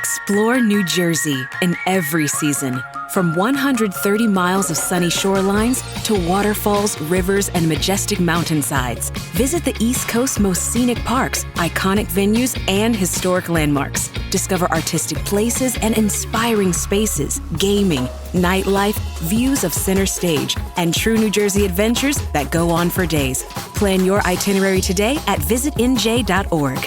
Explore New Jersey in every season. From 130 miles of sunny shorelines to waterfalls, rivers, and majestic mountainsides, visit the East Coast's most scenic parks, iconic venues, and historic landmarks. Discover artistic places and inspiring spaces, gaming, nightlife, views of center stage, and true New Jersey adventures that go on for days. Plan your itinerary today at visitnj.org.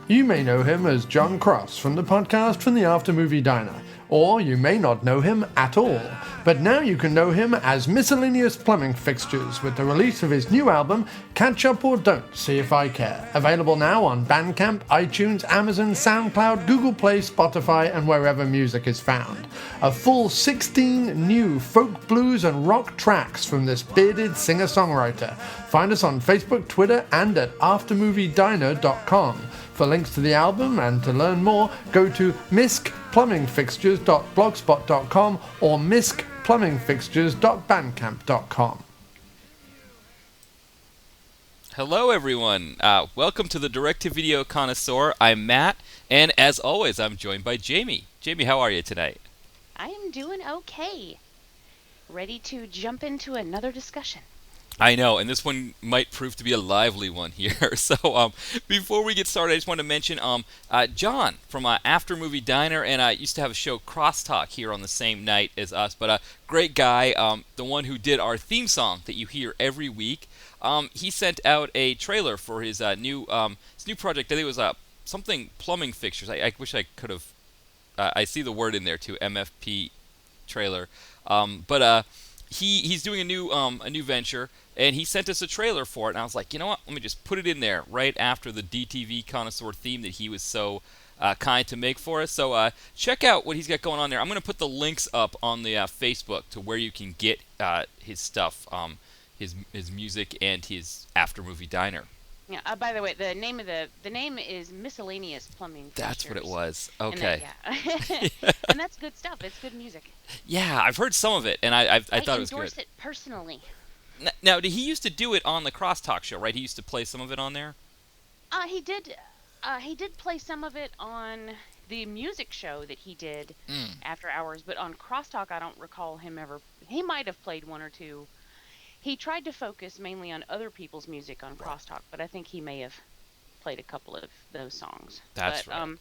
You may know him as John Cross from the podcast From the After Movie Diner, or you may not know him at all, but now you can know him as Miscellaneous Plumbing Fixtures with the release of his new album, Catch Up or Don't, See If I Care, available now on Bandcamp, iTunes, Amazon, SoundCloud, Google Play, Spotify, and wherever music is found. A full 16 new folk, blues, and rock tracks from this bearded singer-songwriter. Find us on Facebook, Twitter, and at aftermoviediner.com. For links to the album and to learn more, go to miskplumbingfixtures.blogspot.com or miskplumbingfixtures.bandcamp.com. Hello, everyone. Welcome to the Direct-to-Video Connoisseur. I'm Matt, and as always, I'm joined by Jamie. Jamie, how are you tonight? I am doing okay. Ready to jump into another discussion. I know, and this one might prove to be a lively one here. So before we get started, I just want to mention John from After Movie Diner, and I used to have a show, Crosstalk, here on the same night as us, but a great guy, the one who did our theme song that you hear every week. He sent out a trailer for his new project. I think it was something plumbing fixtures. I wish I could have. I see the word in there too, MFP trailer. But he's doing a new venture, and he sent us a trailer for it. And I was like, you know what? Let me just put it in there right after the DTV Connoisseur theme that he was so kind to make for us. So check out what he's got going on there. I'm going to put the links up on the Facebook to where you can get his stuff, his music, and his After Movie Diner. Yeah. By the way, the name is Miscellaneous Plumbing Fixtures. That's what it was. Okay. And that's good stuff. It's good music. Yeah, I've heard some of it, and I thought it was good. I endorse it personally. Now, he used to do it on the Crosstalk show, right? He used to play some of it on there. He did play some of it on the music show that he did after hours, but on Crosstalk, I don't recall him ever. He might have played one or two. He tried to focus mainly on other people's music on Crosstalk, but I think he may have played a couple of those songs. That's right.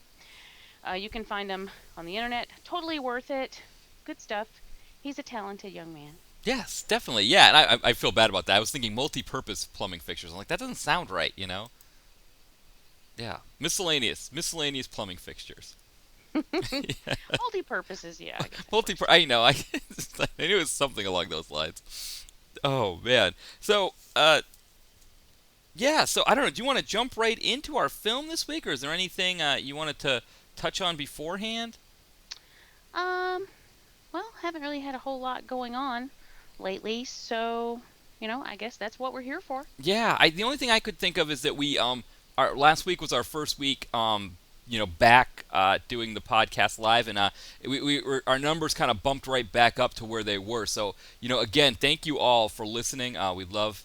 You can find him on the internet. Totally worth it. Good stuff. He's a talented young man. Yes, definitely. Yeah, and I feel bad about that. I was thinking multi-purpose plumbing fixtures. I'm like, that doesn't sound right, you know? Yeah. Miscellaneous plumbing fixtures. Multi-purposes, yeah. I know. I knew it was something along those lines. Oh, man. So, yeah, so I don't know. Do you want to jump right into our film this week, or is there anything you wanted to touch on beforehand? Well, haven't really had a whole lot going on lately, so, I guess that's what we're here for. Yeah, the only thing I could think of is that we, our last week was our first week, back doing the podcast live, and our numbers kind of bumped right back up to where they were. So, again, thank you all for listening. We love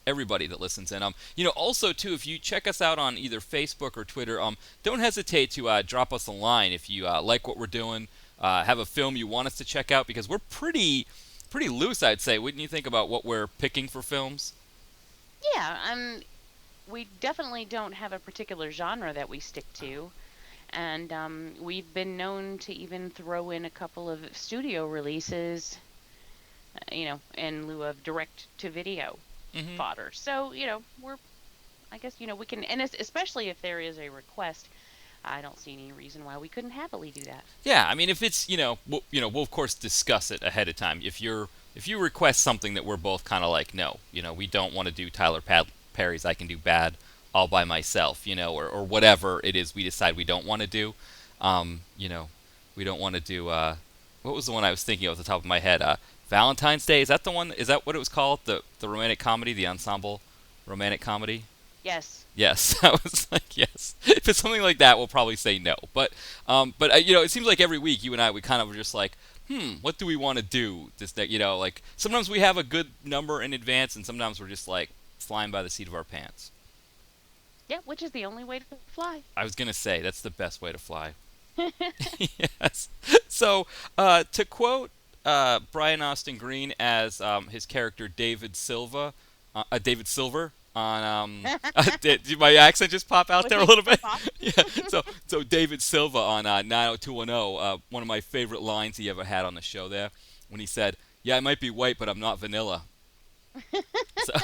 everybody that listens. And, also, too, if you check us out on either Facebook or Twitter, don't hesitate to drop us a line if you like what we're doing, have a film you want us to check out, because we're pretty loose, I'd say. Wouldn't you think, about what we're picking for films? Yeah, we definitely don't have a particular genre that we stick to. And we've been known to even throw in a couple of studio releases, in lieu of direct to video Hmm. fodder. So, I guess, we can, and especially if there is a request, I don't see any reason why we couldn't happily do that. Yeah, I mean, if it's we'll of course discuss it ahead of time. If you request something that we're both kind of like, no, we don't want to do Perry's I Can Do Bad all by myself, or whatever it is we decide we don't want to do. You know, we don't want to do. What was the one I was thinking of off the top of my head? Valentine's Day. Is that the one? Is that what it was called? The romantic comedy, the ensemble romantic comedy. Yes. Yes, I was like, yes. If it's something like that, we'll probably say no. But it seems like every week you and I, we kind of were just like, what do we want to do? Like sometimes we have a good number in advance, and sometimes we're just like flying by the seat of our pants. Yeah, which is the only way to fly. I was gonna say that's the best way to fly. Yes. So, to quote Bryan Austin Green as his character David Silver on did my accent just pop out Was there a it little bit? pop? Yeah. So David Silva on 90210, one of my favorite lines he ever had on the show there, when he said, "Yeah, I might be white, but I'm not vanilla." So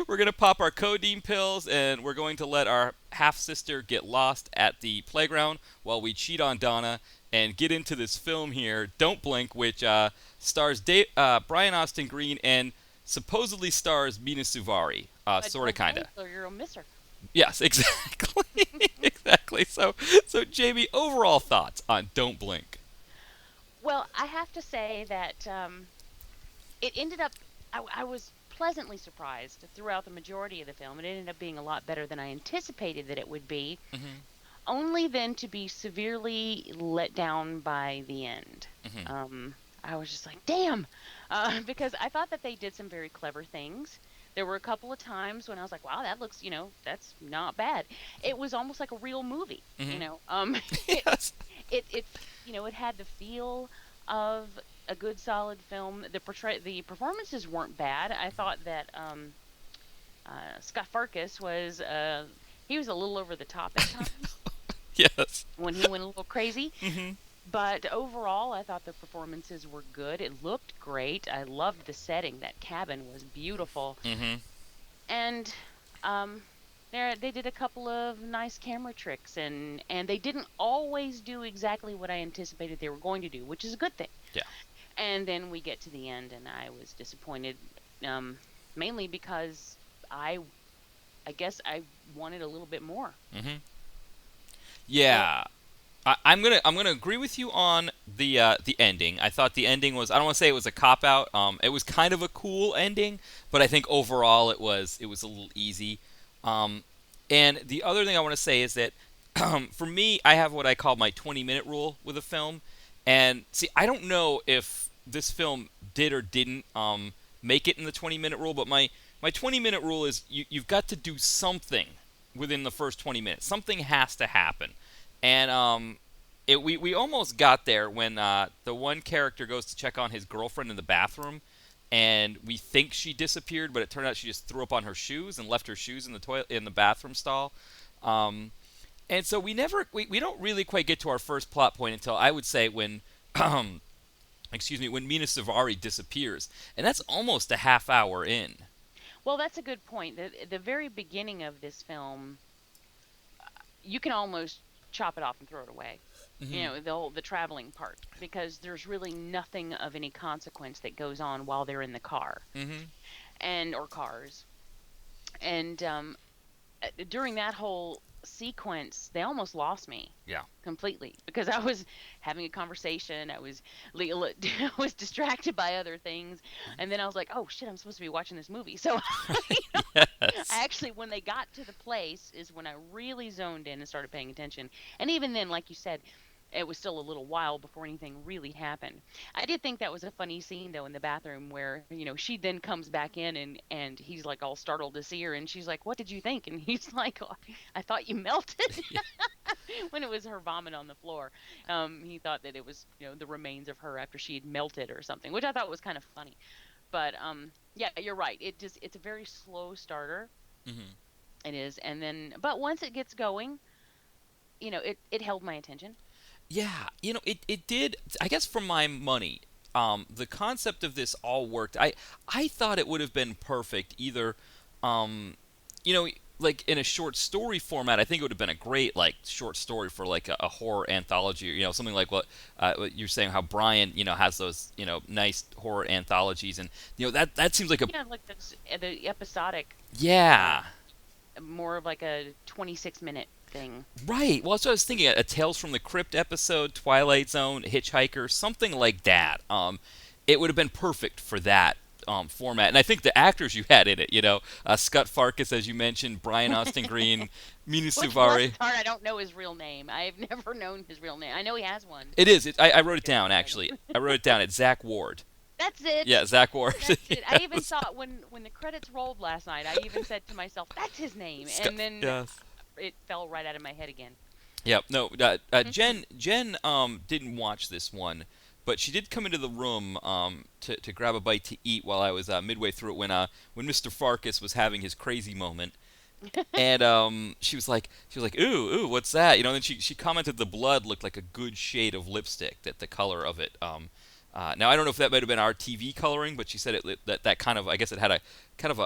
we're gonna pop our codeine pills, and we're going to let our half sister get lost at the playground while we cheat on Donna and get into this film here, Don't Blink, which stars Bryan Austin Green and supposedly stars Mena Suvari, But sort of, don't kinda. blink or you'll miss her. Yes, exactly, exactly. So Jamie, overall thoughts on Don't Blink? Well, I have to say that it ended up, I was pleasantly surprised throughout the majority of the film. It ended up being a lot better than I anticipated that it would be, Hmm. only then to be severely let down by the end. Hmm. I was just like, damn, because I thought that they did some very clever things. There were a couple of times when I was like, wow, that looks, that's not bad. It was almost like a real movie, Hmm. it, Yes. it it had the feel of a good solid film. The performances weren't bad. I thought that Scott Farkus he was a little over the top at times Yes. when he went a little crazy. Hmm. But overall, I thought the performances were good. It looked great. I loved the setting. That cabin was beautiful. Hmm. And they did a couple of nice camera tricks, and they didn't always do exactly what I anticipated they were going to do, which is a good thing. Yeah. And then we get to the end, and I was disappointed, mainly because I guess I wanted a little bit more. Hmm. So Yeah. I'm gonna agree with you on the ending. I thought the ending was, I don't want to say it was a cop out. It was kind of a cool ending, but I think overall it was a little easy. And the other thing I want to say is that for me, I have what I call my 20-minute rule with a film. And see, I don't know if this film did or didn't make it in the 20-minute rule, but my 20-minute rule is you've got to do something within the first 20 minutes. Something has to happen. And we almost got there when the one character goes to check on his girlfriend in the bathroom, and we think she disappeared, but it turned out she just threw up on her shoes and left her shoes in the toilet in the bathroom stall. And so we don't really quite get to our first plot point until, I would say, when excuse me, when Mena Suvari disappears, and that's almost a half hour in. well, that's a good point. The very beginning of this film, you can almost chop it off and throw it away. Hmm. The traveling part, because there's really nothing of any consequence that goes on while they're in the car Hmm. and or cars. And during that whole sequence, they almost lost me Yeah. completely, because I was having a conversation. I was I was distracted by other things, and then I was like, "Oh shit, I'm supposed to be watching this movie." So, Yes. I actually, when they got to the place, is when I really zoned in and started paying attention. And even then, like you said, it was still a little while before anything really happened. I did think that was a funny scene though in the bathroom where, she then comes back in, and he's like all startled to see her, and she's like, "What did you think?" And he's like, "Oh, I thought you melted." Yeah. When it was her vomit on the floor. He thought that it was, the remains of her after she had melted or something, which I thought was kind of funny. But yeah, you're right. It's a very slow starter. Hmm. It is, and then but once it gets going, it held my attention. Yeah, it did. I guess for my money, the concept of this all worked. I thought it would have been perfect either, um, you know, like in a short story format. I think it would have been a great like short story for like a horror anthology, or something like what you're saying. How Brian, has those nice horror anthologies, and that seems like a Yeah, like the episodic, yeah. um, more of like a 26-minute thing. Right. Well, that's what I was thinking. A Tales from the Crypt episode, Twilight Zone, Hitchhiker, something like that. It would have been perfect for that format. And I think the actors you had in it, Scott Farkus, as you mentioned, Bryan Austin Green, Mena Which bless Suvari. his heart, I don't know his real name. I've never known his real name. I know he has one. It is. I wrote it down, actually. I wrote it down. It's Zach Ward. That's it. Yeah, Zach Ward. That's it. I even Yes. saw it when the credits rolled last night. I even said to myself, "That's his name," Scott, and then yes. it fell right out of my head again. Yep. No. Jen didn't watch this one, but she did come into the room to grab a bite to eat while I was midway through it when Mr. Farkas was having his crazy moment, and she was like ooh, what's that? And then she commented the blood looked like a good shade of lipstick, that the color of it. Now I don't know if that might have been our TV coloring, but she said that kind of, I guess it had a kind of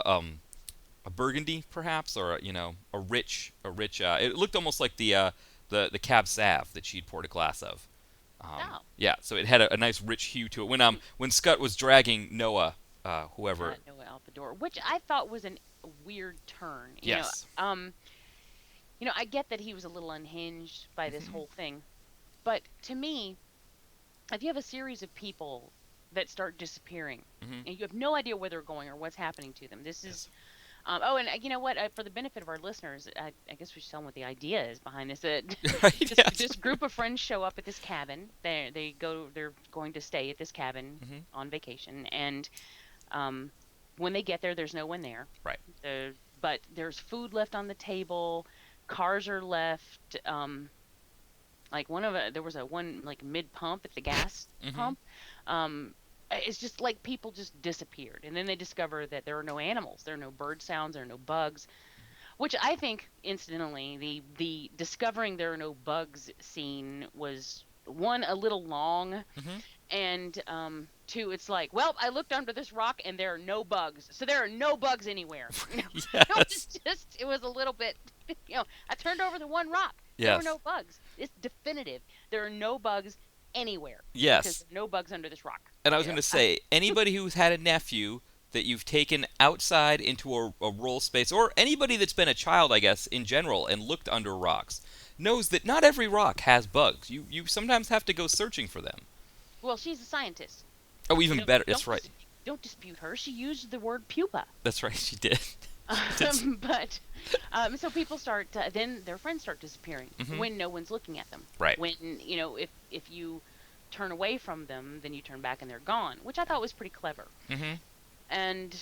a burgundy perhaps, or a rich it looked almost like the Cab Sav that she'd poured a glass of. Oh. Yeah, so it had a nice rich hue to it. When Scott was dragging Noah, whoever. Noah out the door, which I thought was a weird turn. Yes. I get that he was a little unhinged by this Mhm. whole thing, but to me, if you have a series of people that start disappearing Mhm. and you have no idea where they're going or what's happening to them, this is. Yes. Oh, and you know what? For the benefit of our listeners, I guess we should tell them what the idea is behind this. Right. This, Yes. this group of friends show up at this cabin. They're going to stay at this cabin Mhm. on vacation, and when they get there, there's no one there. Right. But there's food left on the table, cars are left. Like there was one like mid pump at the gas Mhm. pump. It's just like people just disappeared, and then they discover that there are no animals, there are no bird sounds, there are no bugs. Which I think, incidentally, the discovering there are no bugs scene was one, a little long, Mhm. and two, it's like, well, I looked under this rock and there are no bugs, so there are no bugs anywhere. Yes. It was a little bit, I turned over the one rock. There were Yes. no bugs. It's definitive. There are no bugs anywhere. Yes. Because there are no bugs under this rock. And I was going to say, anybody who's had a nephew that you've taken outside into a rural space, or anybody that's been a child, I guess, in general, and looked under rocks, knows that not every rock has bugs. You sometimes have to go searching for them. Well, she's a scientist. Oh, even Don't- better. don't That's right. Don't dispute her. She used the word pupa. That's right. She did. But so people start then their friends start disappearing Mhm. when no one's looking at them. Right. When if you turn away from them, then you turn back and they're gone, which I thought was pretty clever. Mhm. And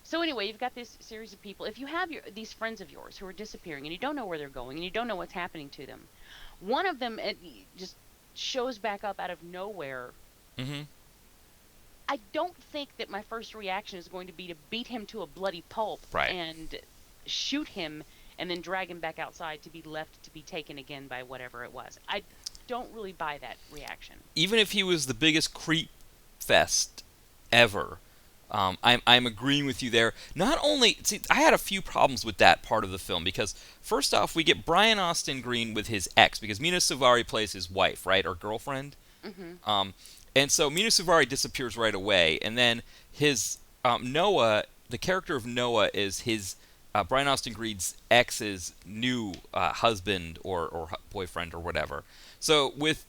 so anyway, you've got this series of people. If you have these friends of yours who are disappearing and you don't know where they're going and you don't know what's happening to them, one of them just shows back up out of nowhere. Mhm. I don't think that my first reaction is going to be to beat him to a bloody pulp Right. and shoot him and then drag him back outside to be left to be taken again by whatever it was. I don't really buy that reaction. Even if he was the biggest creep fest ever, I'm agreeing with you there. Not only, see, I had a few problems with that part of the film, because first off, we get Bryan Austin Green with his ex, because Mena Suvari plays his wife, right, or girlfriend. Hmm. And so Mena Suvari disappears right away, and then his Noah, the character of Noah, is his Bryan Austin Green's ex's new husband or boyfriend or whatever. So with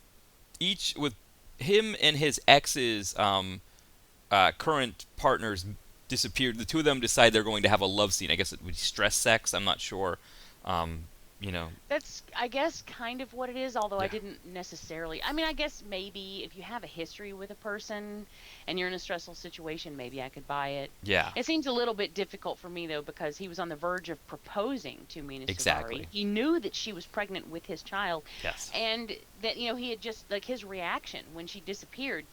him and his ex's current partners disappeared, the two of them decide they're going to have a love scene. I guess it would be stress sex. I'm not sure. That's, I guess, kind of what it is, although I Yeah. didn't necessarily. I mean, I guess maybe if you have a history with a person and you're in a stressful situation, maybe I could buy it. Yeah. It seems a little bit difficult for me, though, because he was on the verge of proposing to Mena Suvari. Exactly. He knew that she was pregnant with his child, Yes. and that, he had just, like, his reaction when she disappeared,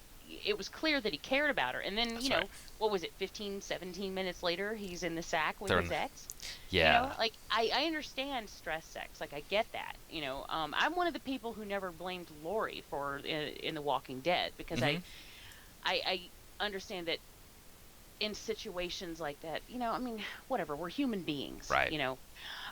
it was clear that he cared about her. And then, That's you know, right. what was it, 15, 17 minutes later, he's in the sack with They're his ex. You Yeah. know, like, I understand stress sex. Like, I get that. You know, I'm one of the people who never blamed Lori for in The Walking Dead, because Mhm. I understand that in situations like that, you know, I mean, whatever, we're human beings, Right. you know.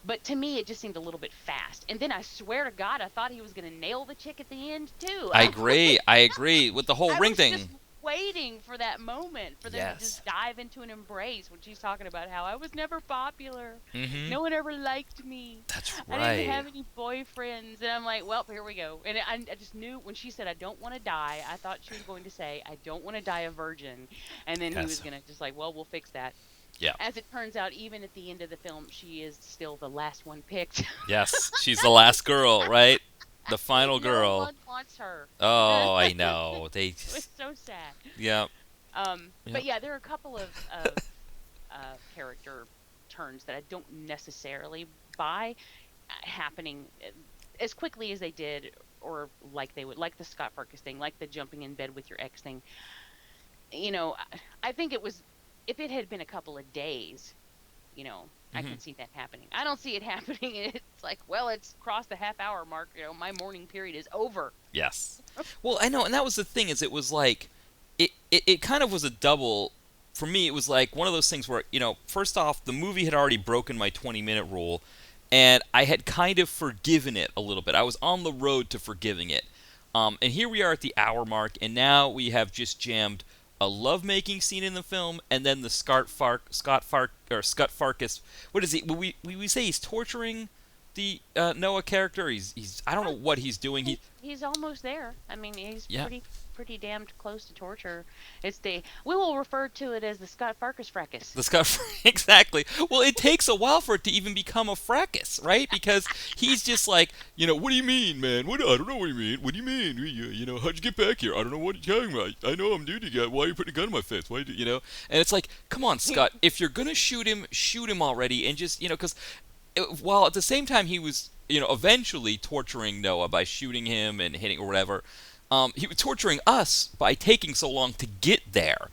But to me, it just seemed a little bit fast. And then I swear to God, I thought he was going to nail the chick at the end, too. I agree. I agree with the whole I ring was thing. just waiting for that moment for them to Yes. just dive into an embrace when she's talking about how I was never popular. Mhm. No one ever liked me. That's I right. didn't have any boyfriends. And I'm like, well, here we go. And I just knew when she said, I don't want to die, I thought she was going to say, I don't want to die a virgin. And then he Yes. was going to just like, well, we'll fix that. Yeah. As it turns out, even at the end of the film, she is still the last one picked. Yes, she's the last girl, right? The final No girl. one wants her. Oh, I know. They It was just, so sad. yeah. But Yep. yeah, there are a couple of character turns that I don't necessarily buy happening as quickly as they did, or like they would, like the Scott Farkus thing, like the jumping in bed with your ex thing. You know, I think it was, if it had been a couple of days, you know, I Mhm. can see that happening. I don't see it happening. It's like, well, it's crossed the half-hour mark. You know, my mourning period is over. Yes. Well, I know, and that was the thing, is it was like, it kind of was a double, for me, it was like one of those things where, you know, first off, the movie had already broken my 20-minute rule, and I had kind of forgiven it a little bit. I was on the road to forgiving it. And here we are at the hour mark, and now we have just jammed a lovemaking scene in the film, and then the Scott Farkus. What is he? We say he's torturing the Noah character. He's I don't know what he's doing. He's almost there. I mean, he's Yeah. pretty damned close to torture. It's we will refer to it as the Scott Farkus Fracas. The Scott exactly. Well, it takes a while for it to even become a fracas, right? Because he's just like, you know, what do you mean, man? I don't know what you mean. What do you mean? You know, how'd you get back here? I don't know what you're talking about. I know I'm duty guy. Why are you putting a gun in my face? Why you know? And it's like, come on, Scott. If you're gonna shoot him already, and just, you know, because while at the same time he was, you know, eventually torturing Noah by shooting him and hitting or whatever. He was torturing us by taking so long to get there.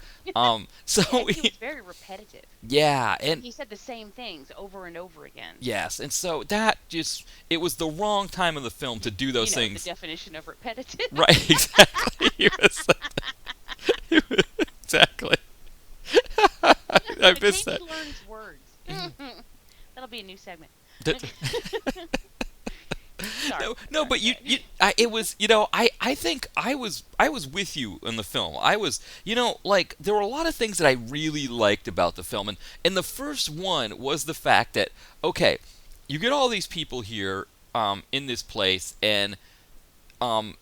So He was very repetitive. yeah, and He said the same things over and over again. yes, and so that just, it was the wrong time of the film to do those You know, things. the definition of repetitive. Right, exactly. Exactly. I missed that. Jamie learns words. That'll be a new segment. Sorry. No, but it was, you know, I think I was with you in the film. I was, you know, like, there were a lot of things that I really liked about the film, and the first one was the fact that, okay, you get all these people here in this place, and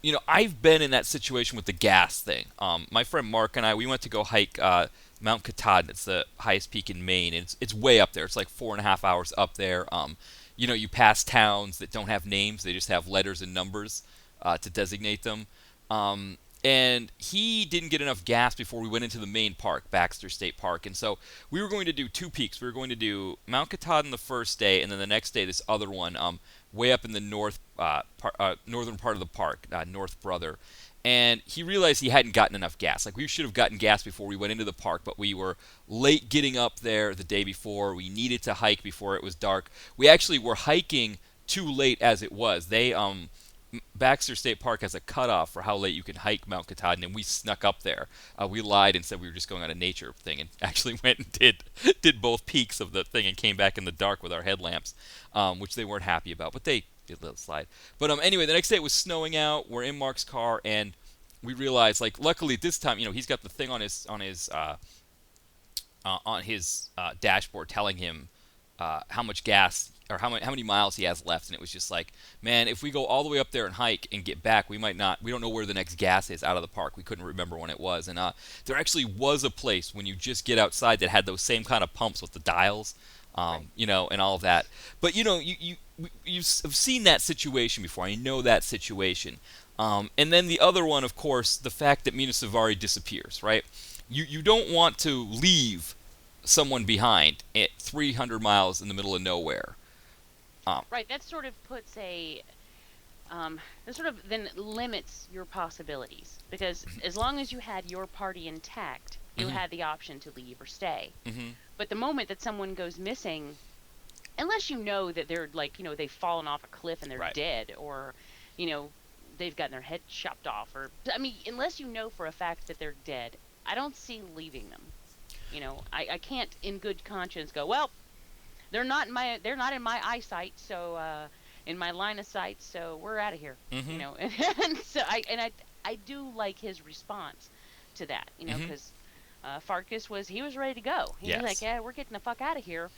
you know, I've been in that situation with the gas thing. My friend Mark and I, we went to go hike Mount Katahdin. It's the highest peak in Maine. And it's way up there. It's like 4.5 hours up there. You know, you pass towns that don't have names. They just have letters and numbers to designate them. And he didn't get enough gas before we went into the main park, Baxter State Park. And so we were going to do 2 peaks. We were going to do Mount Katahdin the first day, and then the next day this other one, way up in the northern part of the park, North Brother. And he realized he hadn't gotten enough gas. Like, we should have gotten gas before we went into the park, but we were late getting up there the day before. We needed to hike before it was dark. We actually were hiking too late as it was. They Baxter State Park has a cutoff for how late you can hike Mount Katahdin, and we snuck up there. We lied and said we were just going on a nature thing, and actually went and did both peaks of the thing and came back in the dark with our headlamps, which they weren't happy about, but they did let it slide. But anyway, the next day it was snowing out. We're in Mark's car, and we realized, like, luckily this time, you know, he's got the thing on his dashboard telling him how much gas or how many miles he has left, and it was just like, man, if we go all the way up there and hike and get back, we don't know where the next gas is out of the park. We couldn't remember when it was, and there actually was a place when you just get outside that had those same kind of pumps with the dials, you know, and all of that. But you know, you've seen that situation before. I know that situation. And then the other one, of course, the fact that Mena Suvari disappears, right? You don't want to leave someone behind at 300 miles in the middle of nowhere. Right, that sort of puts a that sort of then limits your possibilities, because as long as you had your party intact, you had the option to leave or stay. But the moment that someone goes missing, unless you know that they're like, they've fallen off a cliff and they're dead, or, they've gotten their head chopped off, or, I mean, unless you know for a fact that they're dead, I don't see leaving them. I can't in good conscience go, well, they're not in my eyesight, so, in my line of sight, so we're out of here. And so I do like his response to that, because Farkus was ready to go. He was like, yeah, we're getting the fuck out of here.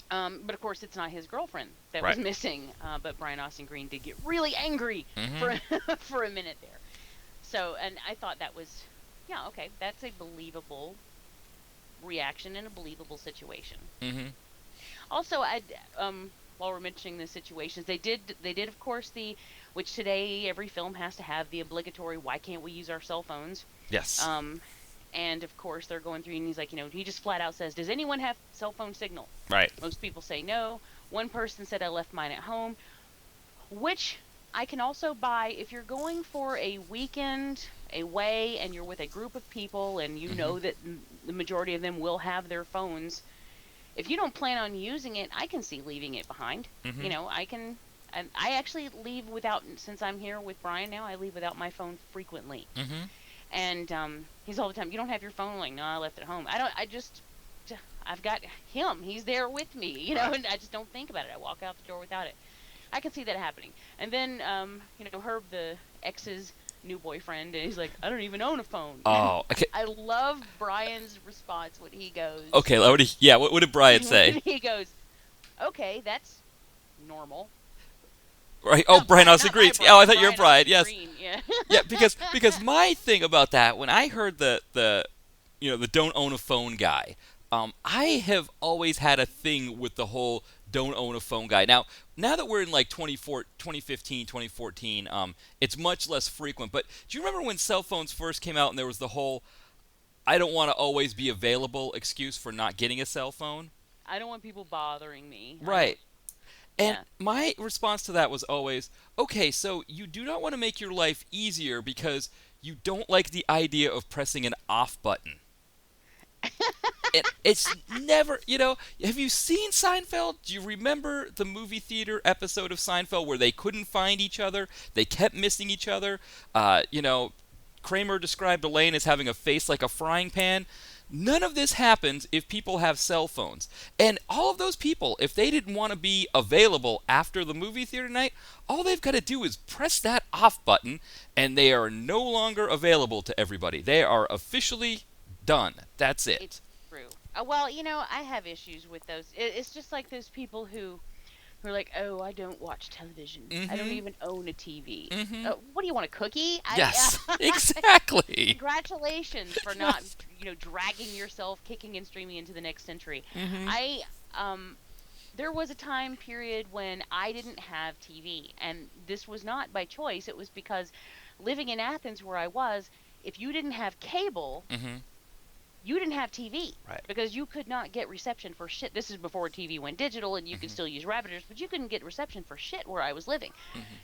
But of course, it's not his girlfriend that was missing. But Bryan Austin Green did get really angry for a minute there. So, and I thought that was, okay, that's a believable reaction in a believable situation. Also, while we're mentioning the situations, they did of course which today every film has to have the obligatory, why can't we use our cell phones? Yes. And of course they're going through, and he's like, he just flat out says, does anyone have cell phone signal? Right. Most people say no. One person said, I left mine at home, which I can also buy if you're going for a weekend away and you're with a group of people and you know that the majority of them will have their phones. If you don't plan on using it, I can see leaving it behind. I can, and I actually leave without, since I'm here with Bryan now, I leave without my phone frequently. And he's all the time, you don't have your phone? I'm like, no, I left it at home. I've got him. He's there with me, and I just don't think about it. I walk out the door without it. I can see that happening. And then, Herb, the ex's new boyfriend, and he's like, I don't even own a phone. Oh, okay. I love Bryan's response when he goes. Okay, what did Bryan say? He goes, okay, that's normal. Right. Oh, Bryan Austin Green. Oh, I thought you were Bryan. Yes. Green, yeah. Yeah, because my thing about that, when I heard the don't own a phone guy, I have always had a thing with the whole don't own a phone guy. Now that we're in like 2015, 2014, it's much less frequent. But do you remember when cell phones first came out and there was the whole I don't want to always be available excuse for not getting a cell phone? I don't want people bothering me. Right. And my response to that was always, okay, so you do not want to make your life easier because you don't like the idea of pressing an off button. It's never, have you seen Seinfeld? Do you remember the movie theater episode of Seinfeld where they couldn't find each other? They kept missing each other. Kramer described Elaine as having a face like a frying pan. None of this happens if people have cell phones. And all of those people, if they didn't want to be available after the movie theater night, all they've got to do is press that off button, and they are no longer available to everybody. They are officially done. That's it. It's true. Well, I have issues with those. It's just like those people who are like, oh, I don't watch television. I don't even own a TV. What do you want, a cookie? Yes, exactly. Congratulations for not, dragging yourself, kicking and streaming into the next century. There was a time period when I didn't have TV, and this was not by choice. It was because living in Athens where I was, if you didn't have cable, you didn't have TV, right? Because you could not get reception for shit. This is before TV went digital, and you could still use rabbiters, but you couldn't get reception for shit where I was living.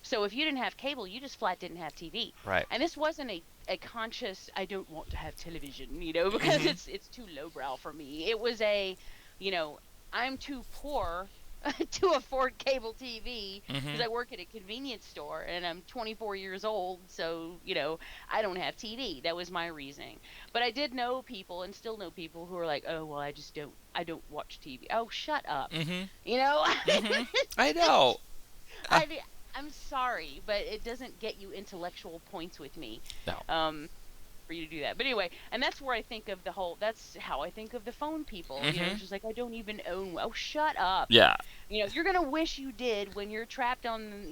So if you didn't have cable, you just flat didn't have TV. Right. And this wasn't a conscious, I don't want to have television, because it's too lowbrow for me. It was I'm too poor to afford cable TV because I work at a convenience store and I'm 24 years old, so I don't have TV. That was my reasoning. But I did know people and still know people who are like, oh well, I don't watch TV. Oh, shut up. I know. I'm sorry, but it doesn't get you intellectual points with me. No. For you to do that. But anyway, and that's where I think of that's how I think of the phone people. It's just like, I don't even own. Oh, shut up. Yeah. You're gonna wish you did when you're trapped on,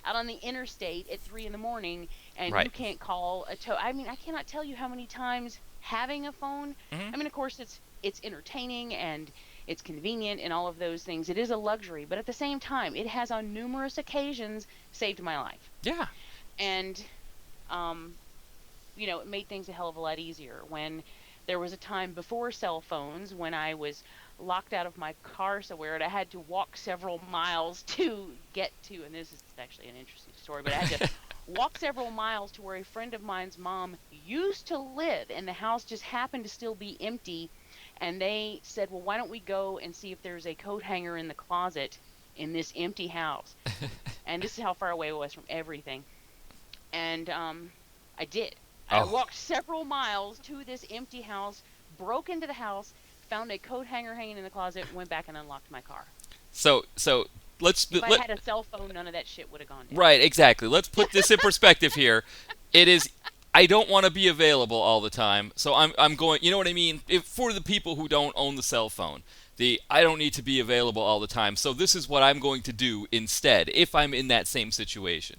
out on the interstate at 3 a.m. and you can't call a tow. I mean, I cannot tell you how many times having a phone. I mean, of course, it's entertaining and it's convenient and all of those things. It is a luxury, but at the same time, it has on numerous occasions saved my life. Yeah. And, it made things a hell of a lot easier. When there was a time before cell phones when I was locked out of my car somewhere, and I had to walk several miles to get to, and this is actually an interesting story, but I had to walk several miles to where a friend of mine's mom used to live, and the house just happened to still be empty. And they said, well, why don't we go and see if there's a coat hanger in the closet in this empty house? And this is how far away it was from everything. And I did. I walked several miles to this empty house, broke into the house, found a coat hanger hanging in the closet, went back and unlocked my car. So let's. If I had a cell phone, none of that shit would have gone down. Right, exactly. Let's put this in perspective here. It is. I don't want to be available all the time, so I'm going. You know what I mean? For the people who don't own the cell phone, I don't need to be available all the time. So this is what I'm going to do instead, if I'm in that same situation.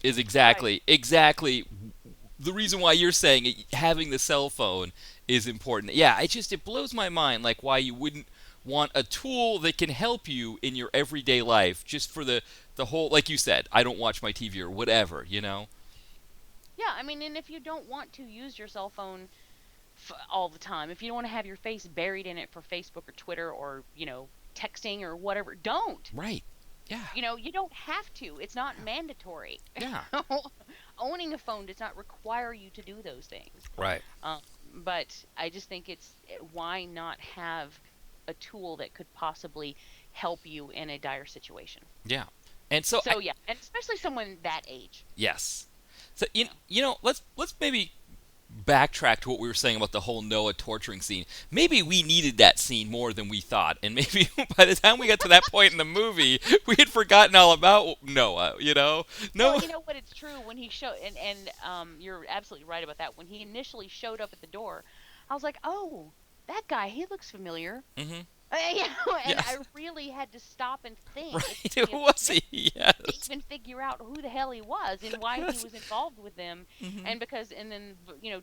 Is exactly the reason why you're saying having the cell phone is important. Yeah, it blows my mind, like, why you wouldn't want a tool that can help you in your everyday life, just for the whole, like you said, I don't watch my TV or whatever, you know? Yeah, I mean, and if you don't want to use your cell phone all the time, if you don't want to have your face buried in it for Facebook or Twitter or, texting or whatever, don't. Right. Yeah. You don't have to. It's not mandatory. Yeah. Owning a phone does not require you to do those things. Right. But I just think why not have a tool that could possibly help you in a dire situation? Yeah. And so yeah, and especially someone that age. Yes. So let's maybe backtrack to what we were saying about the whole Noah torturing scene. Maybe we needed that scene more than we thought, and maybe by the time we got to that point in the movie, we had forgotten all about Noah. No. Well, you know what? It's true when he showed, and you're absolutely right about that. When he initially showed up at the door, I was like, oh, that guy, he looks familiar. Mm-hmm. And I really had to stop and think. Right, who was he? Yes. To even figure out who the hell he was and why he was involved with them. Mm-hmm. And then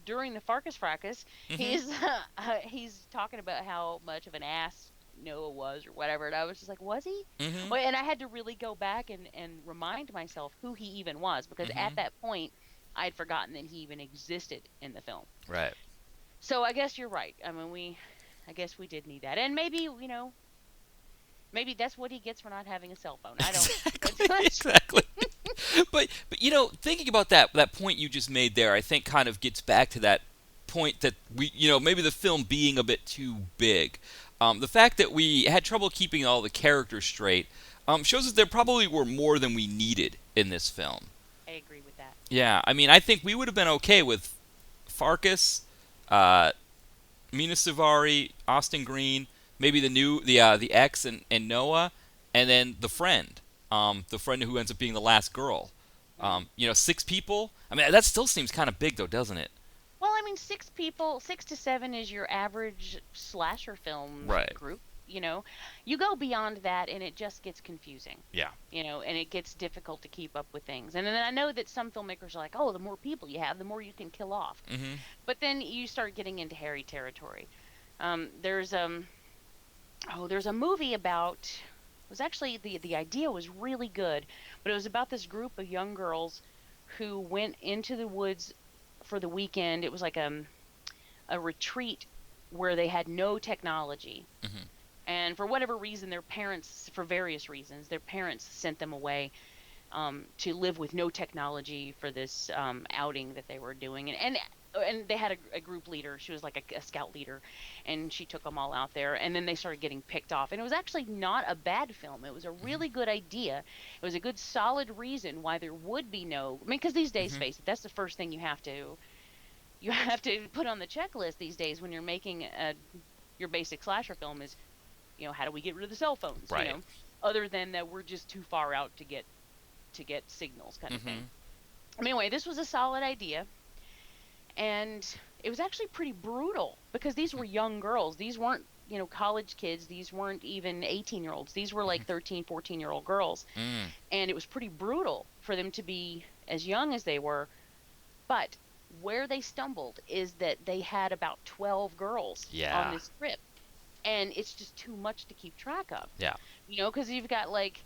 during the Farkus Fracas, Mm-hmm. he's talking about how much of an ass Noah was or whatever, and I was just like, was he? Mm-hmm. Well, and I had to really go back and remind myself who he even was, because Mm-hmm. at that point I had forgotten that he even existed in the film. Right. So I guess you're right. I mean, I guess we did need that. And maybe, maybe that's what he gets for not having a cell phone. I don't Exactly. But thinking about that point you just made there, I think kind of gets back to that point that we, maybe the film being a bit too big. The fact that we had trouble keeping all the characters straight shows us there probably were more than we needed in this film. I agree with that. Yeah, I mean, I think we would have been okay with Farkus, Mena Suvari, Austin Green, maybe the ex and Noah, and then the friend who ends up being the last girl. 6 people. I mean, that still seems kind of big, though, doesn't it? Well, I mean, 6 people, 6 to 7 is your average slasher film group. You go beyond that, and it just gets confusing. Yeah. And it gets difficult to keep up with things. And then I know that some filmmakers are like, oh, the more people you have, the more you can kill off. Mm-hmm. But then you start getting into hairy territory. There's a movie about. It was actually the idea was really good, but it was about this group of young girls who went into the woods for the weekend. It was like a retreat where they had no technology. Mm-hmm. And for whatever reason, for various reasons, their parents sent them away to live with no technology for this outing that they were doing. And they had a group leader. She was like a scout leader, and she took them all out there. And then they started getting picked off. And it was actually not a bad film. It was a really good idea. It was a good, solid reason why there would be no. I mean, because these days, face it, that's the first thing you have to put on the checklist these days when you're making your basic slasher film is, how do we get rid of the cell phones? Right. Other than that we're just too far out to get signals kind of thing. I mean, anyway, this was a solid idea, and it was actually pretty brutal because these were young girls. These weren't, college kids. These weren't even 18-year-olds. These were like 13, 14-year-old girls. And it was pretty brutal for them to be as young as they were. But where they stumbled is that they had about 12 girls on this trip. And it's just too much to keep track of. Yeah. Because you've got like